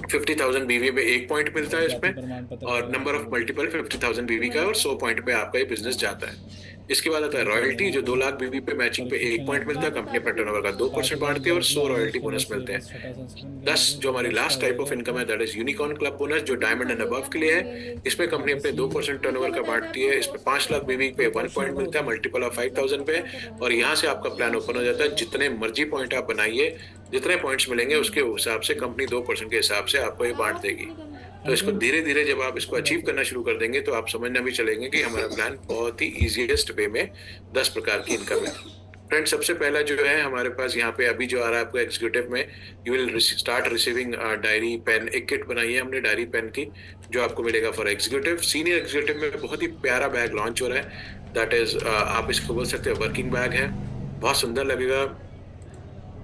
50,000 बीवी में 1 पॉइंट मिलता है इसमें और नंबर ऑफ मल्टीपल 50,000 बीवी का है और 100 पॉइंट पे आपका ये बिजनेस जाता है। इसके बाद आता है रॉयल्टी जो 2 लाख बीवी पे मैचिंग पे 1 पॉइंट मिलता है। कंपनी अपने टर्नओवर का 2% बांटती है और 100 रॉयल्टी बोनस मिलते हैं। 10 जो हमारी लास्ट टाइप ऑफ इनकम है that is unicorn club bonus जो डायमंड एंड अबव के लिए है। इसमें कंपनी अपने 2% टर्नओवर का बांटती है। इसमें 5 लाख बीवी पे 1 पॉइंट मिलता है मल्टीपल ऑफ 5,000 पे और यहाँ से आपका प्लान ओपन हो जाता है। जितने मर्जी पॉइंट आप बनाइए, जितने पॉइंट्स मिलेंगे उसके हिसाब से कंपनी 2% के हिसाब से आपको ये बांट देगी। तो इसको धीरे धीरे जब आप इसको अचीव करना शुरू कर देंगे तो आप समझना भी चलेंगे कि हमारा प्लान बहुत ही इजीएस्ट वे में 10 प्रकार की इनकम है। फ्रेंड्स सबसे पहला जो है हमारे पास यहाँ पे अभी जो आ रहा है आपको एग्जीक्यूटिव में you will start receiving diary pen. एक किट बनाई है हमने डायरी पेन की जो आपको मिलेगा फॉर एग्जीक्यूटिव। सीनियर एग्जीक्यूटिव में बहुत ही प्यारा बैग लॉन्च हो रहा है दैट इज आप इसको बोल सकते हैं वर्किंग बैग है। बहुत सुंदर लगेगा,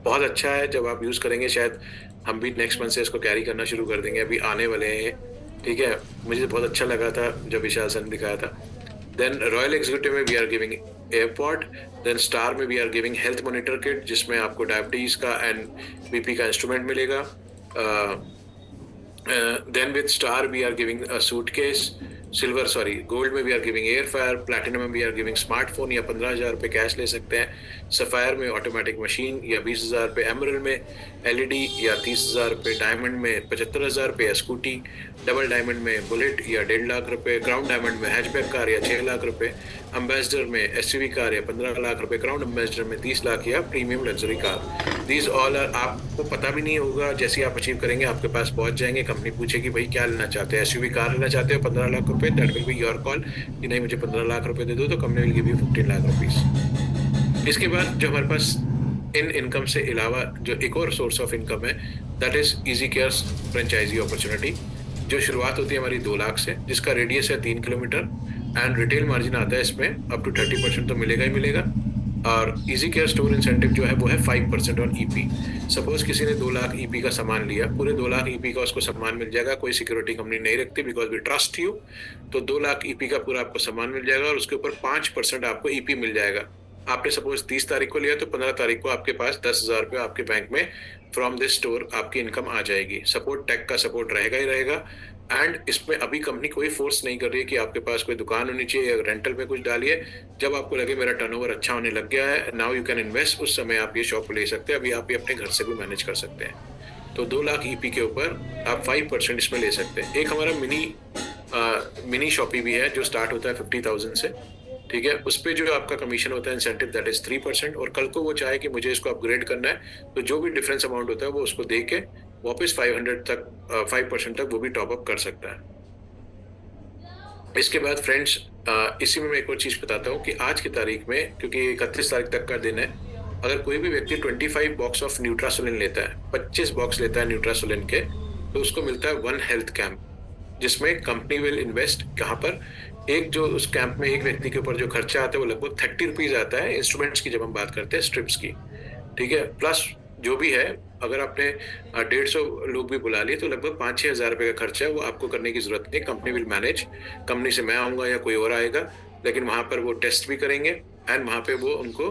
बहुत अच्छा है। जब आप यूज़ करेंगे शायद हम भी नेक्स्ट मंथ से इसको कैरी करना शुरू कर देंगे। अभी आने वाले हैं, ठीक है। मुझे बहुत अच्छा लगा था जब विशाल सर ने दिखाया था। देन रॉयल एग्जीक्यूटिव में we are giving AirPod. Then star में we are giving health monitor kit जिसमें आपको डायबिटीज़ का एंड बीपी का इंस्ट्रूमेंट मिलेगा। Then with star we are giving a suitcase. Gold में we are giving air fryer. Platinum में we are giving smartphone या 15,000 पे कैश ले सकते हैं। सफ़ायर में ऑटोमेटिक मशीन या 20,000 पे। एमरल्ड में एलईडी या 30,000 पे। डायमंड में 75,000 पे या स्कूटी। डबल डायमंड में बुलेट या 1.5 लाख रुपए। क्राउन डायमंड में हैचबैक कार या 6 लाख रुपए। एम्बेसडर में एसयूवी कार या 15 लाख रुपए। क्राउन एम्बेसडर में 30 लाख या premium luxury car. These all are, आपको पता भी नहीं होगा, जैसे ही आप अचीव करेंगे आपके पास पहुंच जाएंगे, कंपनी पूछेगी भाई क्या लेना चाहते हैं, एसयूवी कार लेना चाहते हो 15 लाख रुपए, that will be your call कि नहीं मुझे 15 लाख रुपए दे दो, तो company will give you 15 lakh rupees. इसके बाद जो हमारे पास इन इनकम से अलावा जो एक और सोर्स ऑफ इनकम है, that is easy care franchisee opportunity, जो शुरुआत होती है हमारी 2 लाख से, जिसका रेडियस है 3 किलोमीटर, एंड रिटेल मार्जिन आता है इसमें अप टू 30% तो मिलेगा ही मिलेगा, और इजी केयर स्टोर इंसेंटिव जो है वो है 5% ऑन ईपी। सपोज किसी ने 2 लाख ईपी का सामान लिया, पूरे 2 लाख ईपी का उसको सामान मिल जाएगा, कोई सिक्योरिटी कंपनी नहीं रखती बिकॉज वी ट्रस्ट यू, तो 2 लाख ईपी का पूरा आपको सामान मिल जाएगा और उसके ऊपर 5% आपको ईपी मिल जाएगा। आपने सपोज 30 तारीख को लिया तो 15 तारीख को आपके पास 10,000 रुपये आपके बैंक में फ्रॉम दिस स्टोर आपकी इनकम आ जाएगी। सपोर्ट टेक का सपोर्ट रहेगा ही रहेगा, एंड इसमें अभी कंपनी कोई फोर्स नहीं कर रही है कि आपके पास कोई दुकान होनी चाहिए या रेंटल में कुछ डालिए। जब आपको लगे मेरा टर्नओवर अच्छा होने लग गया है, नाउ यू कैन इन्वेस्ट, उस समय आप ये शॉप ले सकते हैं। अभी आप ये अपने घर से भी मैनेज कर सकते हैं। तो 2 लाख ईपी के ऊपर आप 5% इसमें ले सकते हैं। एक हमारा मिनी शॉपी भी है जो स्टार्ट होता है 50,000 से, ठीक है। उस पर जो आपका कमीशन होता है इंसेंटिव, दैट इज 3%, और कल को वो चाहे कि मुझे इसको अपग्रेड करना है तो जो भी डिफरेंस अमाउंट होता है वो उसको दे के वापस 5% तक वो भी टॉप अप कर सकता है। इसके बाद फ्रेंड्स, इसी में मैं एक और चीज़ बताता हूँ कि आज की तारीख में, क्योंकि 31 तारीख तक का दिन है, अगर कोई भी व्यक्ति 25 बॉक्स ऑफ न्यूट्रासोलिन लेता है, 25 बॉक्स लेता है न्यूट्रासोलिन के, तो उसको मिलता है 1 हेल्थ कैंप, जिसमें कंपनी विल इन्वेस्ट कहाँ पर, एक जो उस कैंप में एक व्यक्ति के ऊपर जो खर्चा आता है वो लगभग 30 रुपीज़ आता है इंस्ट्रूमेंट्स की, जब हम बात करते हैं स्ट्रिप्स की, ठीक है। प्लस जो भी है, अगर आपने 150 लोग भी बुला लिए तो लगभग 5-6 हज़ार रुपये का खर्चा है, वो आपको करने की ज़रूरत नहीं, कंपनी विल मैनेज। कंपनी से मैं आऊँगा या कोई और आएगा, लेकिन वहाँ पर वो टेस्ट भी करेंगे एंड वहाँ पे वो उनको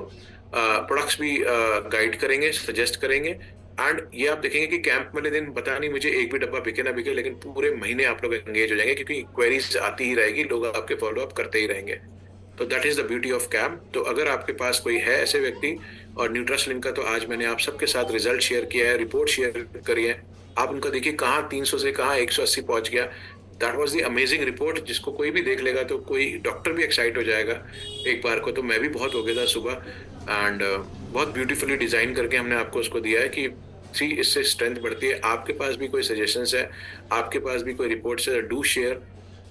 प्रोडक्ट्स भी गाइड करेंगे, सजेस्ट करेंगे। एंड ये आप देखेंगे कि कैंप वाले दिन पता नहीं मुझे एक भी डब्बा बिके ना बिके, लेकिन पूरे महीने आप लोग एंगेज हो जाएंगे, क्योंकि क्वेरीज आती ही रहेगी, लोग आपके फॉलो अप करते ही रहेंगे। तो that is the beauty of camp. तो अगर आपके पास कोई है ऐसे व्यक्ति, और न्यूट्रासोलिन का तो आज मैंने आप सबके साथ रिजल्ट शेयर किया है, रिपोर्ट शेयर करी है, आप उनका देखिए कहाँ 300 से कहाँ 180 पहुँच गया। That was the amazing report, जिसको कोई भी देख लेगा तो कोई डॉक्टर भी एक्साइट हो जाएगा एक बार को। तो मैं भी बहुत हो गया था सुबह, एंड बहुत ब्यूटीफुली डिज़ाइन करके हमने आपको उसको दिया है कि सी इससे स्ट्रेंथ बढ़ती है। आपके पास भी कोई सजेशंस है, आपके पास भी कोई रिपोर्ट्स है, डू शेयर,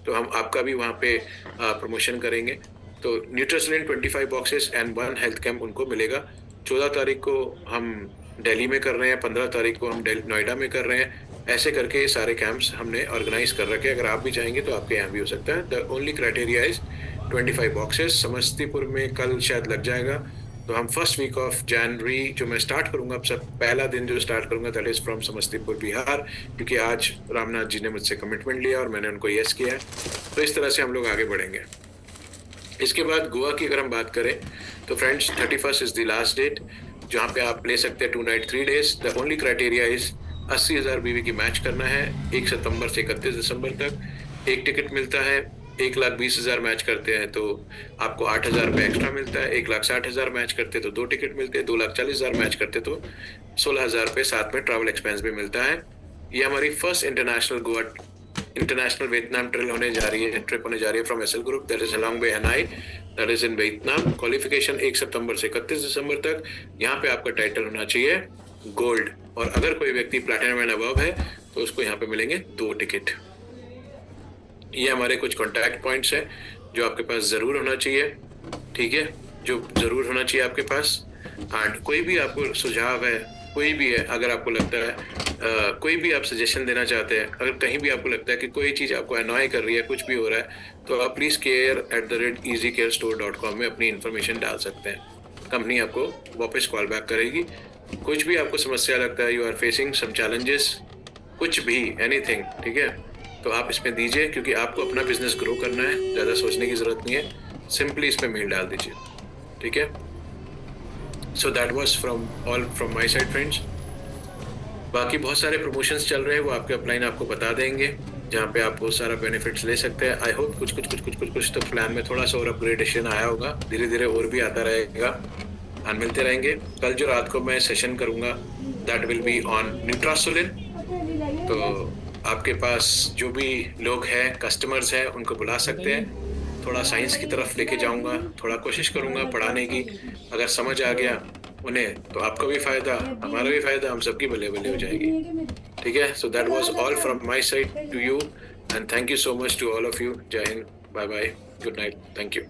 तो हम आपका भी वहाँ पे प्रमोशन करेंगे। तो न्यूट्रासोलिन 25 बॉक्सेस एंड 1 हेल्थ कैंप उनको मिलेगा। 14 तारीख को हम दिल्ली में कर रहे हैं, 15 तारीख को हम नोएडा में कर रहे हैं। ऐसे करके सारे कैंप्स हमने ऑर्गेनाइज कर रखे हैं। अगर आप भी चाहेंगे तो आपके यहाँ भी हो सकता है। The only criteria is 25 boxes. Samastipur में कल शायद लग जाएगा, तो हम फर्स्ट वीक ऑफ जनवरी जो मैं स्टार्ट करूंगा, अब सब पहला दिन जो स्टार्ट करूंगा that is from Samastipur Bihar, क्योंकि आज रामनाथ जी ने मुझसे कमिटमेंट लिया और मैंने उनको यस किया है। तो इस तरह से हम लोग आगे बढ़ेंगे। इसके बाद गोवा की अगर हम बात करें तो friends 31 is the last date, जहाँ पे आप ले सकते हैं 2 night 3 days. The only criteria is 80,000 BV की मैच करना है 1 सितंबर से 31 दिसंबर तक। एक टिकट मिलता है, 1,20,000 मैच करते हैं तो आपको 8,000 रुपये एक्स्ट्रा मिलता है। 1,60,000 मैच करते तो 2 टिकट मिलते हैं। 2,40,000 मैच करते तो 16,000 रुपये साथ में ट्रैवल एक्सपेंस भी मिलता है। ये हमारी फर्स्ट इंटरनेशनल वियतनाम ट्रिप होने जा रही है from SL group, that is along by Hanoi, that is in Vietnam. Qualification 1 सितंबर से 31 दिसंबर तक। यहाँ पे आपका टाइटल होना चाहिए गोल्ड, और अगर कोई व्यक्ति प्लैटिनम एंड अबव है तो उसको यहाँ पे मिलेंगे 2 टिकट। ये हमारे कुछ कॉन्टैक्ट पॉइंट्स हैं जो आपके पास ज़रूर होना चाहिए, ठीक है, जो ज़रूर होना चाहिए आपके पास। एंड कोई भी आपको सुझाव है, कोई भी है, अगर आपको लगता है कोई भी आप सजेशन देना चाहते हैं, अगर कहीं भी आपको लगता है कि कोई चीज़ आपको अनॉय कर रही है, कुछ भी हो रहा है, तो आप प्लीज़ care@easycarestore.com में अपनी इन्फॉर्मेशन डाल सकते हैं। कंपनी आपको वापस कॉल बैक करेगी। कुछ भी आपको समस्या लगता है, you are facing some challenges, कुछ भी, एनीथिंग, ठीक है, तो आप इसमें दीजिए, क्योंकि आपको अपना बिजनेस ग्रो करना है, ज़्यादा सोचने की ज़रूरत नहीं है, सिंपली इसमें मेल डाल दीजिए, ठीक है। So that was all from my side friends. बाकी बहुत सारे प्रमोशंस चल रहे हैं, वो आपके अपलाइन आपको बता देंगे, जहाँ पे आप बहुत सारा बेनिफिट्स ले सकते हैं। आई होप कुछ तो प्लान में थोड़ा सा और अपग्रेडेशन आया होगा, धीरे धीरे और भी आता रहेगा, और मिलते रहेंगे। कल जो रात को मैं सेशन करूँगा दैट विल बी ऑन न्यूट्रासोलिन। तो आपके पास जो भी लोग हैं, कस्टमर्स हैं, उनको बुला सकते हैं। थोड़ा साइंस की तरफ लेके जाऊंगा, थोड़ा कोशिश करूंगा पढ़ाने की। अगर समझ आ गया उन्हें, तो आपका भी फायदा, हमारा भी फायदा, हम सबकी भले भले हो जाएगी। ठीक है, so that was all from my side to you and thank you so much to all of you. जय Hind, bye bye, good night, thank you.